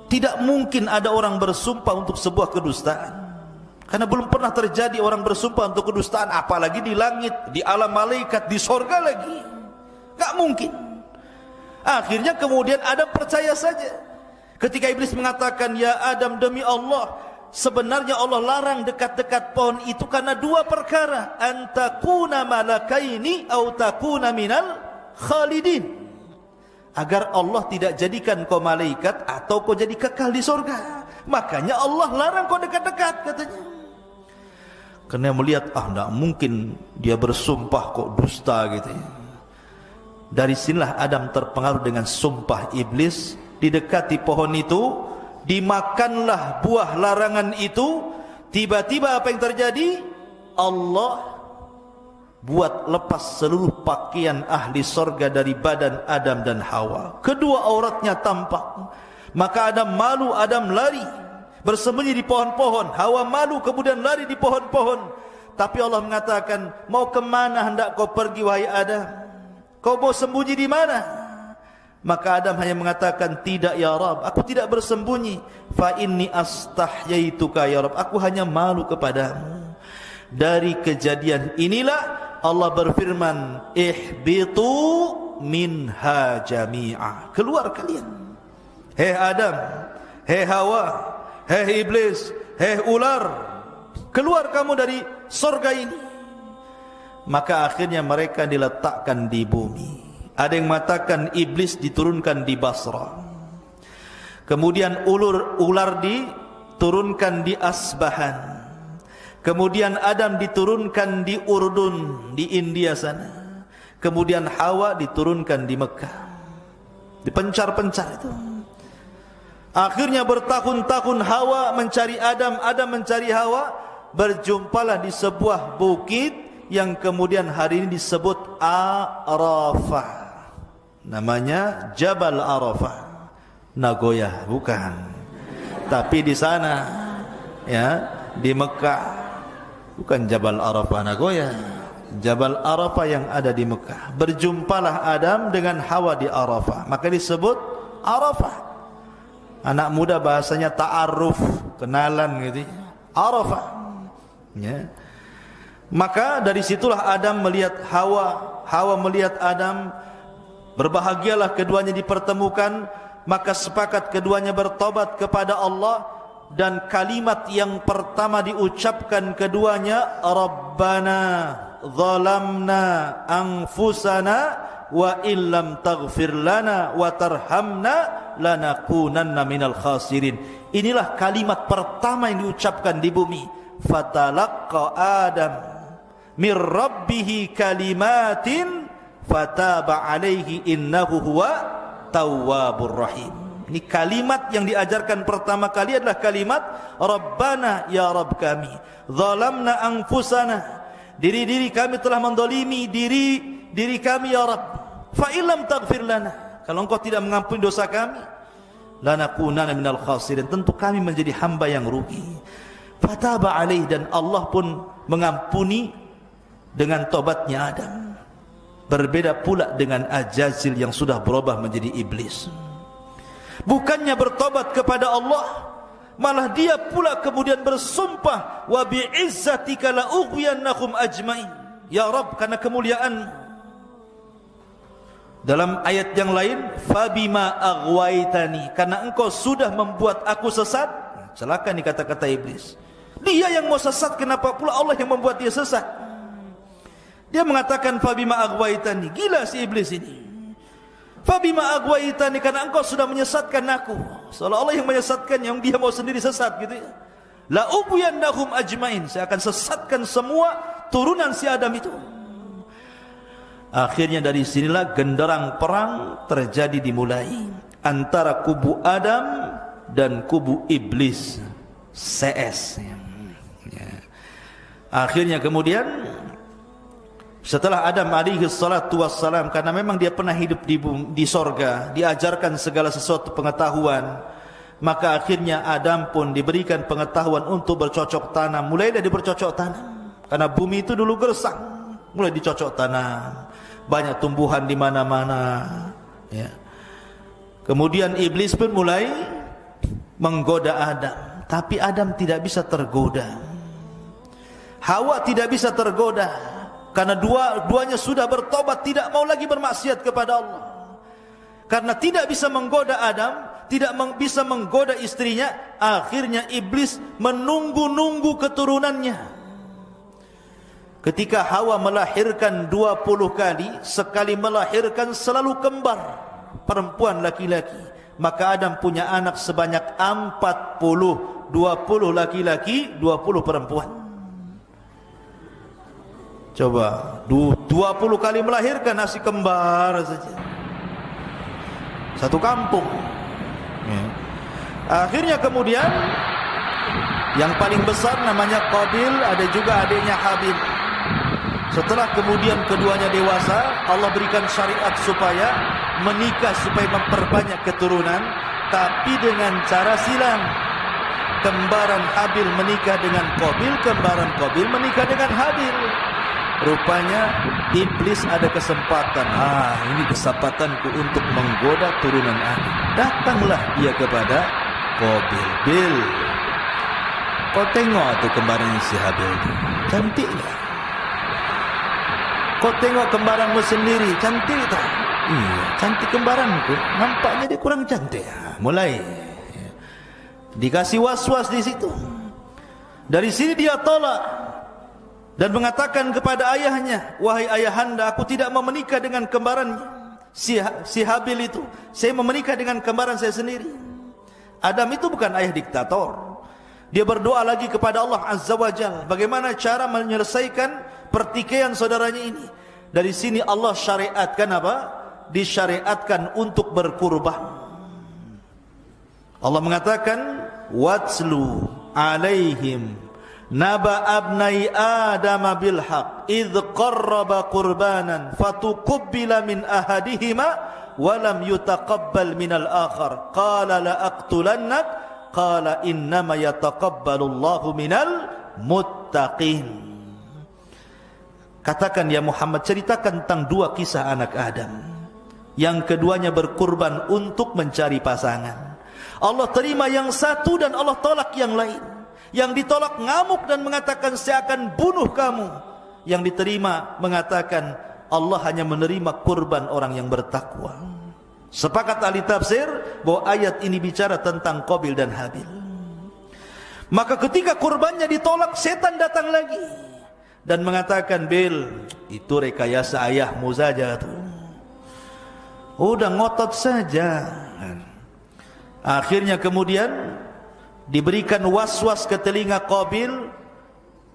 Tidak mungkin ada orang bersumpah untuk sebuah kedustaan, karena belum pernah terjadi orang bersumpah untuk kedustaan, apalagi di langit, di alam malaikat, di surga lagi. Gak mungkin. Akhirnya kemudian Adam percaya saja. Ketika iblis mengatakan, ya Adam, demi Allah, sebenarnya Allah larang dekat-dekat pohon itu karena dua perkara, antakuna malakaini au takuna minal khalidin. Agar Allah tidak jadikan kau malaikat atau kau jadi kekal di surga. Makanya Allah larang kau dekat-dekat, katanya. Karena melihat, tidak mungkin dia bersumpah kok dusta, gitu ya. Dari sinilah Adam terpengaruh dengan sumpah iblis. Didekati pohon itu, dimakanlah buah larangan itu. Tiba-tiba apa yang terjadi? Allah buat lepas seluruh pakaian ahli sorga dari badan Adam dan Hawa. Kedua auratnya tampak. Maka Adam malu, Adam lari bersembunyi di pohon-pohon. Hawa malu kemudian lari di pohon-pohon. Tapi Allah mengatakan, mau kemana hendak kau pergi wahai Adam? Kau mau sembunyi di mana? Maka Adam hanya mengatakan, tidak ya Rabb, aku tidak bersembunyi. Fa inni astahyaituka ya Rabb, aku hanya malu kepadamu. Dari kejadian inilah Allah berfirman, ihbitu minha jami'a, keluar kalian. Hei Adam, hei Hawa, hei iblis, hei ular, keluar kamu dari surga ini. Maka akhirnya mereka diletakkan di bumi. Ada yang mengatakan iblis diturunkan di Basra, kemudian ular diturunkan di Asbahan, kemudian Adam diturunkan di Urdun, di India sana, kemudian Hawa diturunkan di Mekah, dipencar-pencar itu. Akhirnya bertahun-tahun Hawa mencari Adam, Adam mencari Hawa, berjumpalah di sebuah bukit yang kemudian hari ini disebut Arafah. Namanya Jabal Arafah. Nagoya bukan, tapi di sana ya, di Mekah. Bukan Jabal Arafah Nagoya, Jabal Arafah yang ada di Mekah. Berjumpalah Adam dengan Hawa di Arafah, maka disebut Arafah. Anak muda bahasanya ta'aruf, kenalan gitu. Arafah ya. Maka dari situlah Adam melihat Hawa, Hawa melihat Adam. Berbahagialah keduanya dipertemukan. Maka sepakat keduanya bertobat kepada Allah. Dan kalimat yang pertama diucapkan keduanya, Rabbana zalamna anfusana wa illam taghfir lana wa tarhamna lanakunanna minal khasirin. Inilah kalimat pertama yang diucapkan di bumi. Fatalaqqa Adam mir rabbihi kalimatin fataba alaihi innahu huwa tawwabur rahim. Ini kalimat yang diajarkan pertama kali adalah kalimat Rabbana ya Rabb kami, zalamna anfusana, diri kami telah mendolimi diri kami ya Rabb. Fa illam taghfir lana, kalau engkau tidak mengampuni dosa kami, lanakunanna minal khasirin, tentu kami menjadi hamba yang rugi. Fataba alaih, dan Allah pun mengampuni dengan tobatnya Adam. Berbeda pula dengan Ajazil yang sudah berubah menjadi iblis. Bukannya bertobat kepada Allah, malah dia pula kemudian bersumpah, wa bi'izzatika la ughwiyannahum ajmain, ya Rabb, karena kemuliaan. Dalam ayat yang lain, fabima aghwaitani, karena engkau sudah membuat aku sesat. Celaka nih kata-kata iblis. Dia yang mau sesat, kenapa pula Allah yang membuat dia sesat? Dia mengatakan fabima aghwaitani, gila si iblis ini. Fabima aghwaitani, karena engkau sudah menyesatkan aku. Seolah-olah yang menyesatkan, yang dia mau sendiri sesat gitu ya. La ubuyannahum ajmain, saya akan sesatkan semua turunan si Adam itu. Akhirnya dari sinilah genderang perang terjadi, dimulai antara kubu Adam dan kubu iblis CS. Akhirnya kemudian setelah Adam alaihi salatu wassalam, karena memang dia pernah hidup di sorga, diajarkan segala sesuatu pengetahuan, maka akhirnya Adam pun diberikan pengetahuan untuk bercocok tanam. Mulai dari bercocok tanam, karena bumi itu dulu gersang, mulai dicocok tanam, banyak tumbuhan di mana-mana ya. Kemudian iblis pun mulai menggoda Adam, tapi Adam tidak bisa tergoda. Hawa tidak bisa tergoda, karena duanya sudah bertobat, tidak mau lagi bermaksiat kepada Allah. Karena tidak bisa menggoda Adam, tidak bisa menggoda istrinya, akhirnya iblis menunggu-nunggu keturunannya. Ketika Hawa melahirkan 20 kali, sekali melahirkan selalu kembar, perempuan laki-laki. Maka Adam punya anak sebanyak 40, 20 laki-laki, 20 perempuan. Coba 20 kali melahirkan nasi kembar saja, satu kampung ya. Akhirnya kemudian yang paling besar namanya Qabil, ada juga adiknya Habil. Setelah kemudian keduanya dewasa, Allah berikan syariat supaya menikah, supaya memperbanyak keturunan, tapi dengan cara silang. Kembaran Habil menikah dengan Qabil, kembaran Qabil menikah dengan Habil. Rupanya iblis ada kesempatan. Ini kesempatanku untuk menggoda turunan Adam. Datanglah dia kepada Qabil. Bil, kau tengok tuh kembaran si Habil tu, cantik tak? Kau tengok kembaranmu sendiri, cantik tak? Iya, cantik kembaranku. Nampaknya dia kurang cantik. Mulai dikasih was-was di situ. Dari sini dia tolak dan mengatakan kepada ayahnya, wahai ayahanda, aku tidak mau menikah dengan kembarannya si Habil itu. Saya mau menikah dengan kembaran saya sendiri. Adam itu bukan ayah diktator. Dia berdoa lagi kepada Allah Azza wa Jalla, bagaimana cara menyelesaikan pertikaian saudaranya ini. Dari sini Allah syariatkan apa? Disyariatkan untuk berkurban. Allah mengatakan, watslu alaihim naba abnai Adam bil haq idh qarraba qurbanan fatuqabbala min ahadihima wa lam yutaqabbal min al-akhar qala la aqtulannak qala innama yataqabbalu Allahu minal muttaqin. Katakan ya Muhammad, ceritakan tentang dua kisah anak Adam. Yang keduanya berkurban untuk mencari pasangan. Allah terima yang satu dan Allah tolak yang lain. Yang ditolak ngamuk dan mengatakan saya akan bunuh kamu. Yang diterima mengatakan Allah hanya menerima kurban orang yang bertakwa. Sepakat ahli tafsir bahwa ayat ini bicara tentang Qabil dan Habil. Maka ketika kurbannya ditolak, setan datang lagi dan mengatakan, Bil, itu rekayasa ayahmu saja tuh. Udah ngotot saja. Akhirnya kemudian diberikan was-was ke telinga Qabil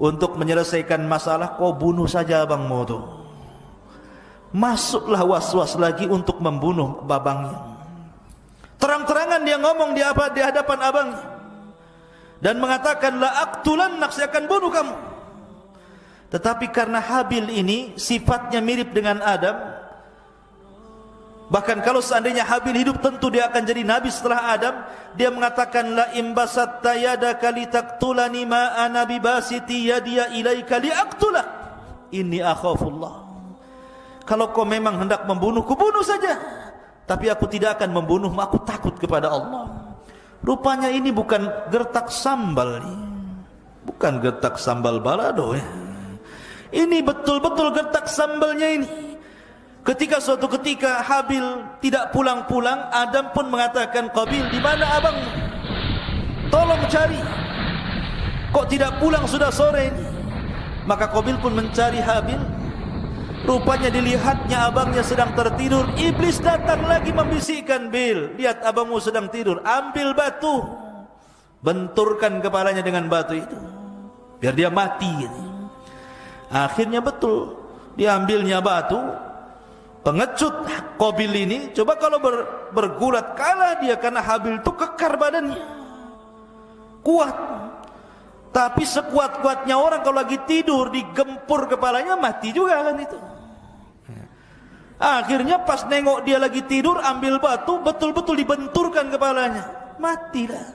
untuk menyelesaikan masalah, kau bunuh saja abangmu tu. Masuklah was-was lagi untuk membunuh babangnya. Terang-terangan dia ngomong di hadapan abangnya dan mengatakan, la aqtulannak, saya akan bunuh kamu. Tetapi karena Habil ini sifatnya mirip dengan Adam, bahkan kalau seandainya Habil hidup tentu dia akan jadi nabi setelah Adam, dia mengatakan, la imbasatta yadaka litaqtulani ma ana bibasiti yadiya ilaika liaqtulak inni akhafullah. Kalau kau memang hendak membunuhku, bunuh saja, tapi aku tidak akan membunuhmu, aku takut kepada Allah. Rupanya ini bukan gertak sambal, bukan gertak sambal balado ya. Ini betul-betul gertak sambalnya ini. Ketika suatu ketika Habil tidak pulang-pulang, Adam pun mengatakan, Qabil, di mana abangmu? Tolong cari. Kok tidak pulang, sudah sore ini? Maka Qabil pun mencari Habil. Rupanya dilihatnya abangnya sedang tertidur. Iblis datang lagi membisikkan, Bil, lihat abangmu sedang tidur, ambil batu, benturkan kepalanya dengan batu itu, biar dia mati. Akhirnya betul, diambilnya batu, pengecut Qabil ini. Coba kalau bergulat, kalah dia, karena Habil itu kekar badannya, kuat. Tapi sekuat-kuatnya orang kalau lagi tidur digempur kepalanya, mati juga kan itu. Akhirnya pas nengok dia lagi tidur, ambil batu, betul-betul dibenturkan kepalanya, mati dah.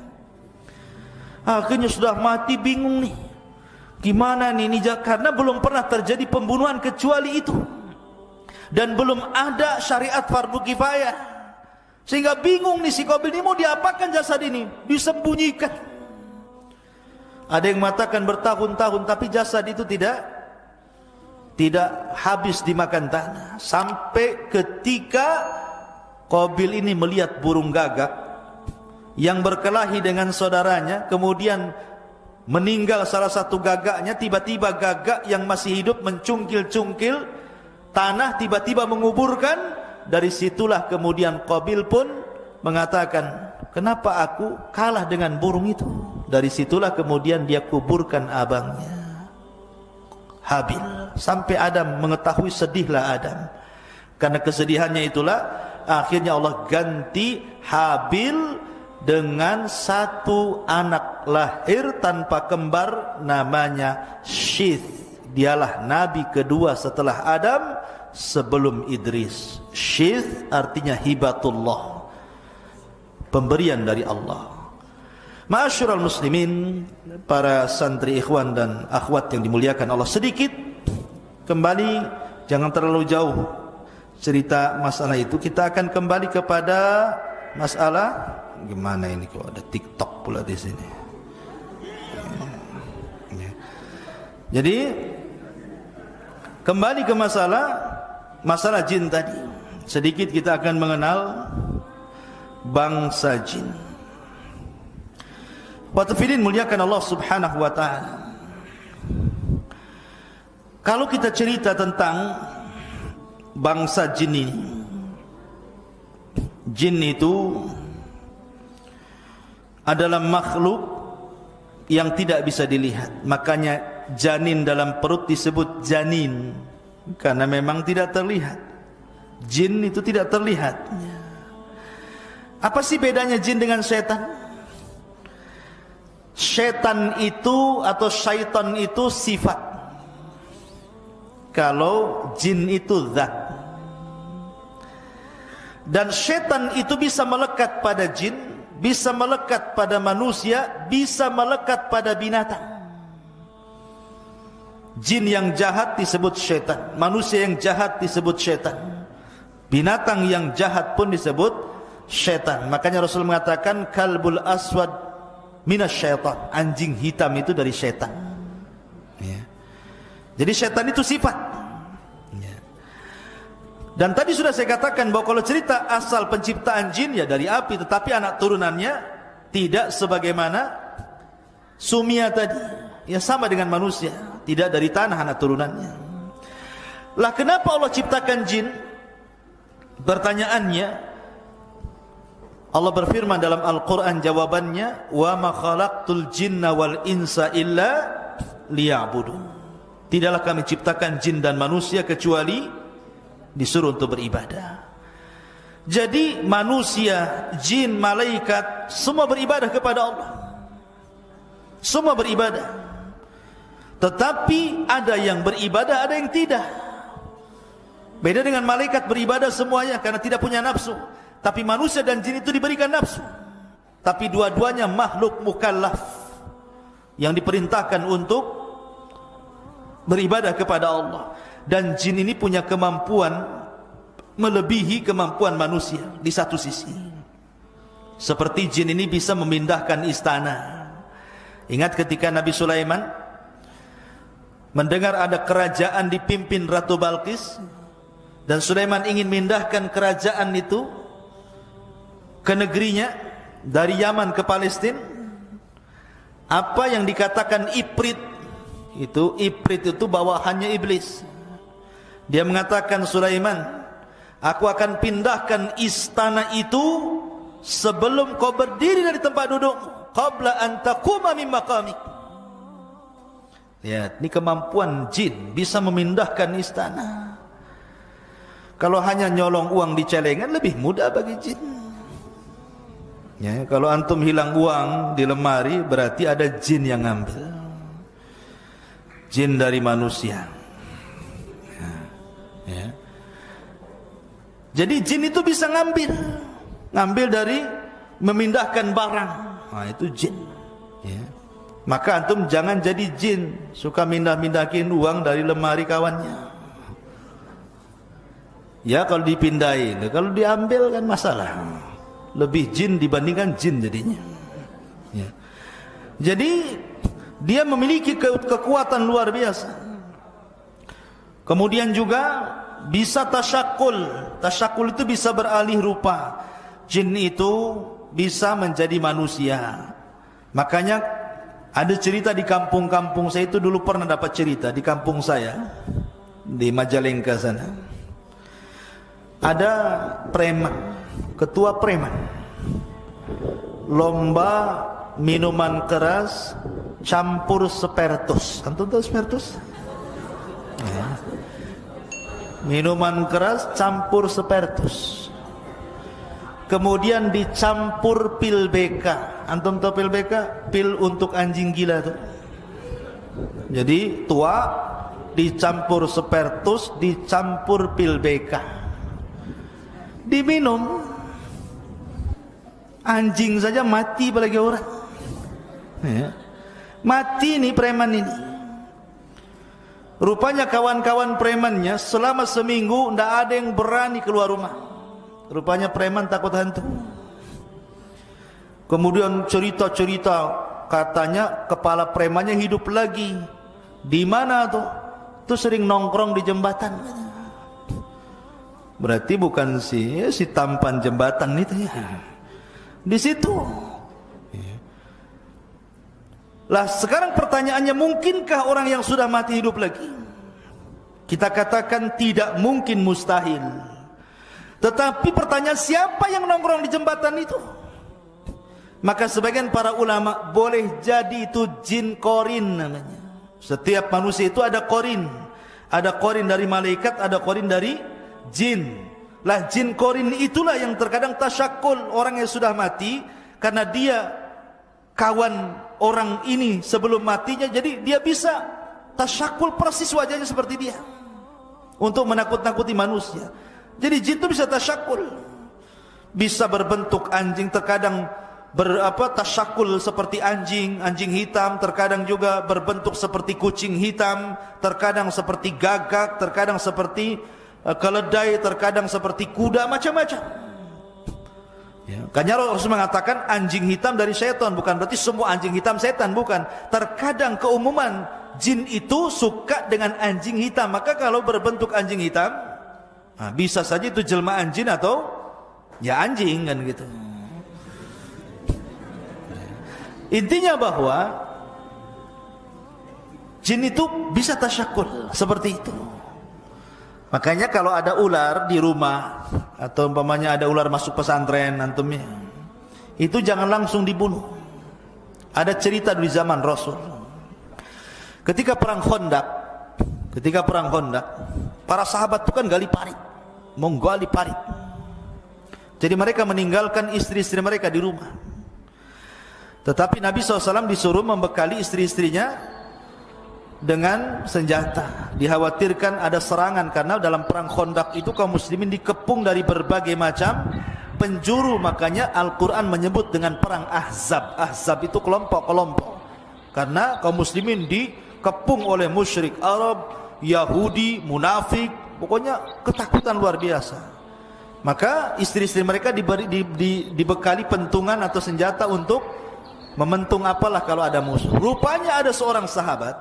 Akhirnya sudah mati, bingung nih, gimana nih, karena belum pernah terjadi pembunuhan kecuali itu, dan belum ada syariat fardu kifayah, sehingga bingung nih si Qabil ini mau diapakan jasad ini, disembunyikan. Ada yang mengatakan bertahun-tahun, tapi jasad itu tidak habis dimakan tanah, sampai ketika Qabil ini melihat burung gagak yang berkelahi dengan saudaranya, kemudian meninggal salah satu gagaknya. Tiba-tiba gagak yang masih hidup mencungkil-cungkil tanah, tiba-tiba menguburkan. Dari situlah kemudian Qabil pun mengatakan, kenapa aku kalah dengan burung itu? Dari situlah kemudian dia kuburkan abangnya Habil. Sampai Adam mengetahui, sedihlah Adam. Karena kesedihannya itulah akhirnya Allah ganti Habil dengan satu anak lahir tanpa kembar, namanya Syith. Dialah nabi kedua setelah Adam sebelum Idris. Syith artinya hibatullah, pemberian dari Allah. Ma'asyiral muslimin, para santri, ikhwan dan akhwat yang dimuliakan Allah, sedikit kembali, jangan terlalu jauh cerita masalah itu. Kita akan kembali kepada masalah, gimana ini kok ada TikTok pula di sini. Jadi kembali ke masalah jin tadi. Sedikit kita akan mengenal bangsa jin. Watafidin muliakan Allah subhanahu wa ta'ala. Kalau kita cerita tentang bangsa jin ini, jin itu adalah makhluk yang tidak bisa dilihat. Makanya janin dalam perut disebut janin, karena memang tidak terlihat. Jin itu tidak terlihat. Apa sih bedanya jin dengan setan? Setan itu atau syaitan itu sifat, kalau jin itu zat. Dan setan itu bisa melekat pada jin, bisa melekat pada manusia, bisa melekat pada binatang. Jin yang jahat disebut setan, manusia yang jahat disebut setan, binatang yang jahat pun disebut setan. Makanya Rasul mengatakan, kalbul aswad minasyaitan, anjing hitam itu dari setan. Ya. Jadi setan itu sifat. Ya. Dan tadi sudah saya katakan bahwa kalau cerita asal penciptaan jin ya dari api, tetapi anak turunannya tidak sebagaimana Sumia tadi. Ya sama dengan manusia, tidak dari tanah anak turunannya. Lah kenapa Allah ciptakan jin? Pertanyaannya, Allah berfirman dalam Al-Quran, jawabannya, wa ma khalaqtul jinna wal insa illa liya'budun. Tidaklah kami ciptakan jin dan manusia kecuali disuruh untuk beribadah. Jadi manusia, jin, malaikat semua beribadah kepada Allah. Semua beribadah. Tetapi ada yang beribadah, ada yang tidak. Beda dengan malaikat beribadah semuanya karena tidak punya nafsu. Tapi manusia dan jin itu diberikan nafsu. Tapi dua-duanya makhluk mukallaf yang diperintahkan untuk beribadah kepada Allah. Dan jin ini punya kemampuan melebihi kemampuan manusia di satu sisi. Seperti jin ini bisa memindahkan istana. Ingat ketika Nabi Sulaiman mendengar ada kerajaan dipimpin Ratu Balqis, dan Sulaiman ingin memindahkan kerajaan itu ke negerinya dari Yaman ke Palestina. Apa yang dikatakan Ifrit itu bawahannya iblis. Dia mengatakan, Sulaiman, aku akan pindahkan istana itu sebelum kau berdiri dari tempat dudukmu, qabla an taquma min maqamik. Lihat, ini kemampuan jin bisa memindahkan istana. Kalau hanya nyolong uang di celengan lebih mudah bagi jin. Ya, kalau antum hilang uang di lemari berarti ada jin yang ngambil. Jin dari manusia. Ya. Jadi jin itu bisa ngambil dari memindahkan barang. Nah, itu jin. Ya. Maka antum jangan jadi jin suka mindah-mindahin uang dari lemari kawannya. Ya kalau dipindahin, kalau diambil kan masalah. Lebih jin dibandingkan jin jadinya. Ya. Jadi dia memiliki kekuatan luar biasa. Kemudian juga bisa tasyakul. Tasyakul itu bisa beralih rupa. Jin itu bisa menjadi manusia. Makanya ada cerita di kampung-kampung saya itu, dulu pernah dapat cerita di kampung saya di Majalengka sana. Ada preman, ketua preman, lomba minuman keras campur spertus. Antum tahu spertus? Ya. Minuman keras campur spertus. Kemudian dicampur pil BK. Antum tahu pil BK? Pil untuk anjing gila tuh. Jadi tua dicampur spertus, dicampur pil BK. Diminum, anjing saja mati apalagi orang. Ya. Mati nih preman ini. Rupanya kawan-kawan premannya selama seminggu tidak ada yang berani keluar rumah. Rupanya preman takut hantu. Kemudian cerita-cerita katanya kepala premannya hidup lagi. Di mana tuh? Tuh sering nongkrong di jembatan. Berarti bukan si tampan jembatan itu ya. Di situ. Lah sekarang pertanyaannya, mungkinkah orang yang sudah mati hidup lagi? Kita katakan tidak mungkin, mustahil. Tetapi pertanyaan, siapa yang nongkrong di jembatan itu? Maka sebagian para ulama, boleh jadi itu jin korin namanya. Setiap manusia itu ada korin. Ada korin dari malaikat, ada korin dari jin. Lah jin korin itulah yang terkadang tasyakul orang yang sudah mati, karena dia kawan orang ini sebelum matinya, jadi dia bisa tasyakul persis wajahnya seperti dia untuk menakut-nakuti manusia. Jadi jin itu bisa tasyakul, bisa berbentuk anjing, terkadang tasyakul seperti anjing hitam, terkadang juga berbentuk seperti kucing hitam, terkadang seperti gagak, terkadang seperti keledai, terkadang seperti kuda, macam-macam. Ya, karena Rasul mengatakan anjing hitam dari setan, bukan berarti semua anjing hitam setan, bukan. Terkadang keumuman jin itu suka dengan anjing hitam, maka kalau berbentuk anjing hitam, nah, bisa saja itu jelmaan jin atau ya anjing kan gitu. Intinya bahwa jin itu bisa tasyakul seperti itu. Makanya kalau ada ular di rumah, atau umpamanya ada ular masuk pesantren antumnya, itu jangan langsung dibunuh. Ada cerita di zaman Rasul. Ketika perang Khandaq, para sahabat itu kan gali parit, menggali parit. Jadi mereka meninggalkan istri-istri mereka di rumah. Tetapi Nabi SAW disuruh membekali istri-istrinya dengan senjata. Dikhawatirkan ada serangan, karena dalam perang Khandaq itu kaum muslimin dikepung dari berbagai macam penjuru. Makanya Al-Quran menyebut dengan perang Ahzab. Ahzab itu kelompok-kelompok, karena kaum muslimin dikepung oleh musyrik Arab, Yahudi, munafik. Pokoknya ketakutan luar biasa. Maka istri-istri mereka dibekali pentungan atau senjata untuk mementung apalah kalau ada musuh. Rupanya ada seorang sahabat,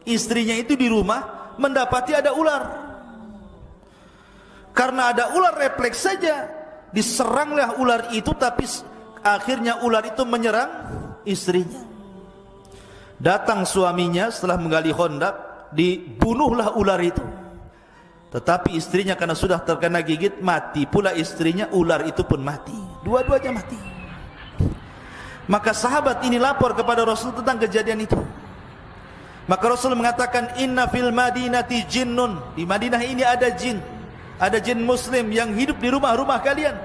istrinya itu di rumah mendapati ada ular. Karena ada ular, refleks saja diseranglah ular itu, tapi akhirnya ular itu menyerang istrinya. Datang suaminya setelah menggali Khandaq, dibunuhlah ular itu. Tetapi istrinya karena sudah terkena gigit, mati pula istrinya, ular itu pun mati. Dua-duanya mati. Maka sahabat ini lapor kepada Rasul tentang kejadian itu. Maka Rasul mengatakan, inna fil madinati jinnun. Di Madinah ini ada jin. Ada jin muslim yang hidup di rumah-rumah kalian.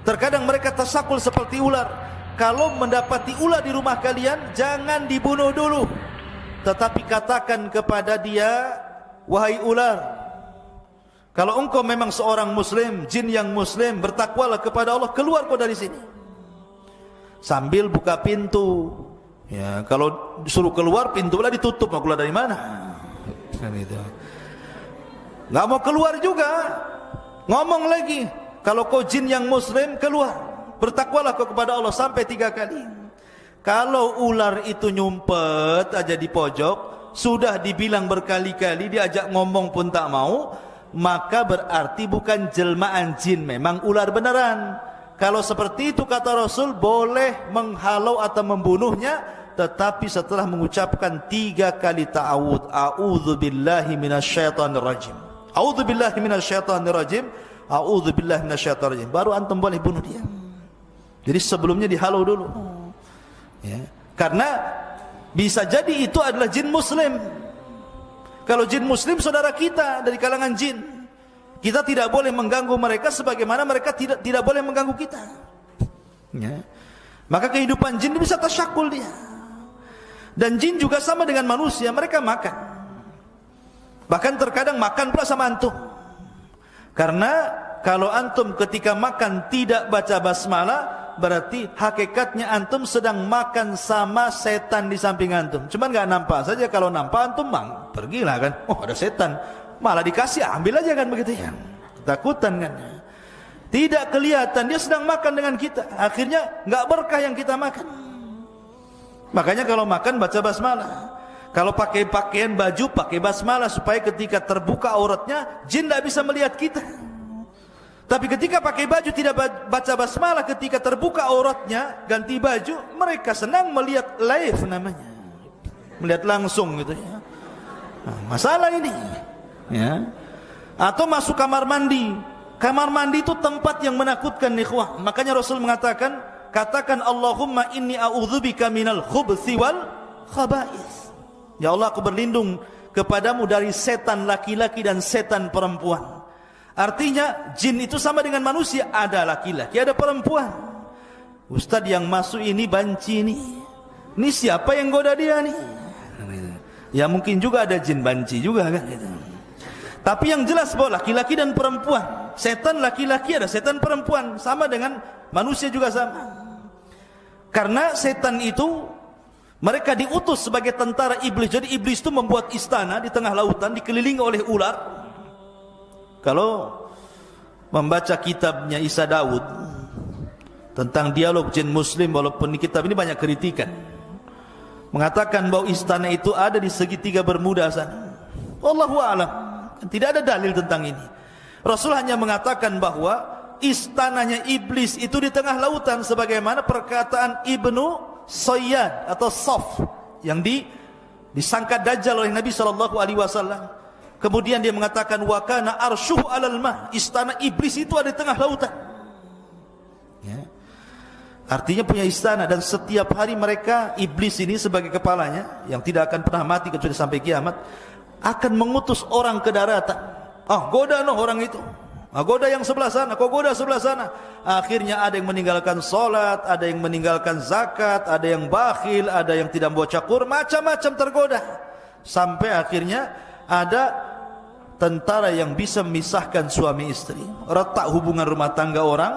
Terkadang mereka tersakul seperti ular. Kalau mendapati ular di rumah kalian, jangan dibunuh dulu, tetapi katakan kepada dia, wahai ular, kalau engkau memang seorang muslim, jin yang muslim, bertakwalah kepada Allah, keluar kau dari sini. Sambil buka pintu. Ya, kalau disuruh keluar, pintu lah ditutup, mau keluar dari mana? Kan itu. Nggak mau keluar juga. Ngomong lagi, kalau kau jin yang muslim, keluar. Bertakwalah kau kepada Allah, sampai 3 kali. Kalau ular itu nyumpet aja di pojok, sudah dibilang berkali-kali, diajak ngomong pun tak mau, maka berarti bukan jelmaan jin, memang ular beneran. Kalau seperti itu kata Rasul, boleh menghalau atau membunuhnya, tetapi setelah mengucapkan 3 kali ta'awud, a'udzubillahi minasyaitonir rajim, a'udzubillahi minasyaitonir rajim, a'udzubillahi minasyaitonir rajim, baru antum boleh bunuh dia. Jadi sebelumnya dihalau dulu. Ya. Karena bisa jadi itu adalah jin muslim. Kalau jin muslim saudara kita dari kalangan jin, kita tidak boleh mengganggu mereka sebagaimana mereka tidak boleh mengganggu kita. Ya. Maka kehidupan jin bisa tasyakul dia. Dan jin juga sama dengan manusia, mereka makan. Bahkan terkadang makan pula sama antum. Karena kalau antum ketika makan tidak baca basmalah, berarti hakikatnya antum sedang makan sama setan di samping antum. Cuman nggak nampak saja. Kalau nampak antum pergilah kan. Oh, ada setan. Malah dikasih, ambil aja kan begitu ya. Ketakutan kan. Tidak kelihatan dia sedang makan dengan kita. Akhirnya nggak berkah yang kita makan. Makanya kalau makan baca basmalah. Kalau pakai pakaian baju pakai basmalah supaya ketika terbuka auratnya jin tidak bisa melihat kita. Tapi ketika pakai baju tidak baca basmalah, ketika terbuka auratnya ganti baju, mereka senang melihat live namanya, melihat langsung gitu ya. Nah, masalah ini ya. Atau masuk kamar mandi. Kamar mandi itu tempat yang menakutkan ikhwah. Makanya Rasul mengatakan, katakan Allahumma inni a'udzubika minal khubthi wal khaba'is. Ya Allah, aku berlindung kepadamu dari setan laki-laki dan setan perempuan. Artinya jin itu sama dengan manusia, ada laki-laki, ada perempuan. Ustadz yang masuk ini banci nih. Ini siapa yang goda dia nih? Ya mungkin juga ada jin banci juga kan. Tapi yang jelas bahwa laki-laki dan perempuan. Setan laki-laki, ada setan perempuan, sama dengan manusia juga sama. Karena setan itu mereka diutus sebagai tentara iblis. Jadi iblis itu membuat istana di tengah lautan dikelilingi oleh ular. Kalau membaca kitabnya Isa Daud tentang dialog jin muslim, walaupun di kitab ini banyak kritikan, mengatakan bahwa istana itu ada di segitiga Bermuda sana. Wallahu a'lam. Tidak ada dalil tentang ini. Rasul hanya mengatakan bahwa istananya iblis itu di tengah lautan, sebagaimana perkataan Ibnu Sayyad atau Saf yang disangka Dajjal oleh Nabi SAW. Kemudian dia mengatakan wa kana arsyuhu 'alal ma, istana iblis itu ada di tengah lautan. Ya. Artinya punya istana, dan setiap hari mereka, iblis ini sebagai kepalanya yang tidak akan pernah mati kecuali sampai kiamat, akan mengutus orang ke daratan. Goda orang itu. goda yang sebelah sana, kau goda sebelah sana. Akhirnya ada yang meninggalkan solat, ada yang meninggalkan zakat, ada yang bakhil, ada yang tidak membaca Quran, macam-macam tergoda. Sampai akhirnya ada tentara yang bisa memisahkan suami istri. Retak hubungan rumah tangga orang.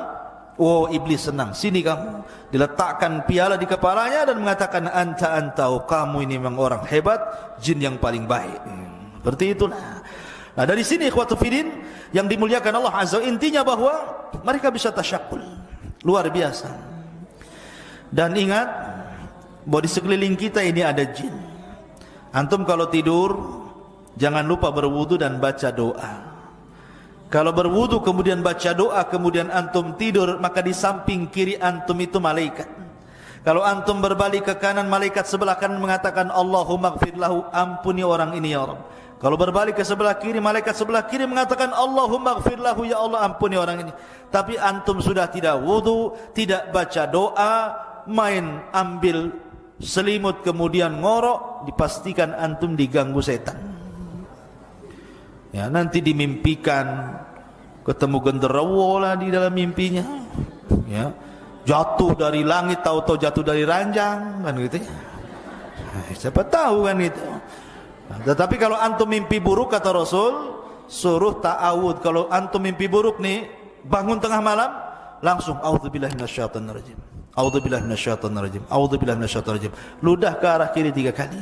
Oh, iblis senang, sini kamu. Diletakkan piala di kepalanya dan mengatakan, anta, kamu ini memang orang hebat, jin yang paling baik. Seperti itulah. Nah, dari sini ikhwatu fillah yang dimuliakan Allah Azza, intinya bahwa mereka bisa tasyakul. Luar biasa. Dan ingat bahwa di sekeliling kita ini ada jin. Antum kalau tidur jangan lupa berwudu dan baca doa. Kalau berwudu kemudian baca doa, kemudian antum tidur, maka di samping kiri antum itu malaikat. Kalau antum berbalik ke kanan, malaikat sebelah kanan mengatakan, Allahumma gfir lahu, ampuni orang ini ya Rabb. Kalau berbalik ke sebelah kiri, malaikat sebelah kiri mengatakan, Allahumma gfir lahu, ya Allah ampuni orang ini. Tapi antum sudah tidak wudu, tidak baca doa, main ambil selimut kemudian ngorok, dipastikan antum diganggu setan. Ya, nanti dimimpikan ketemu genderuwo lah di dalam mimpinya. Ya, jatuh dari langit, tahu-tahu jatuh dari ranjang, kan gitu ya. Siapa tahu kan itu. Nah, tetapi kalau antum mimpi buruk, kata Rasul, suruh ta'awud. Kalau antum mimpi buruk nih, bangun tengah malam, langsung a'udzubillahi minasyaitonir rajim. A'udzubillahi minasyaitonir rajim. A'udzubillahi minasyaitonir rajim. Ludah ke arah kiri 3 kali.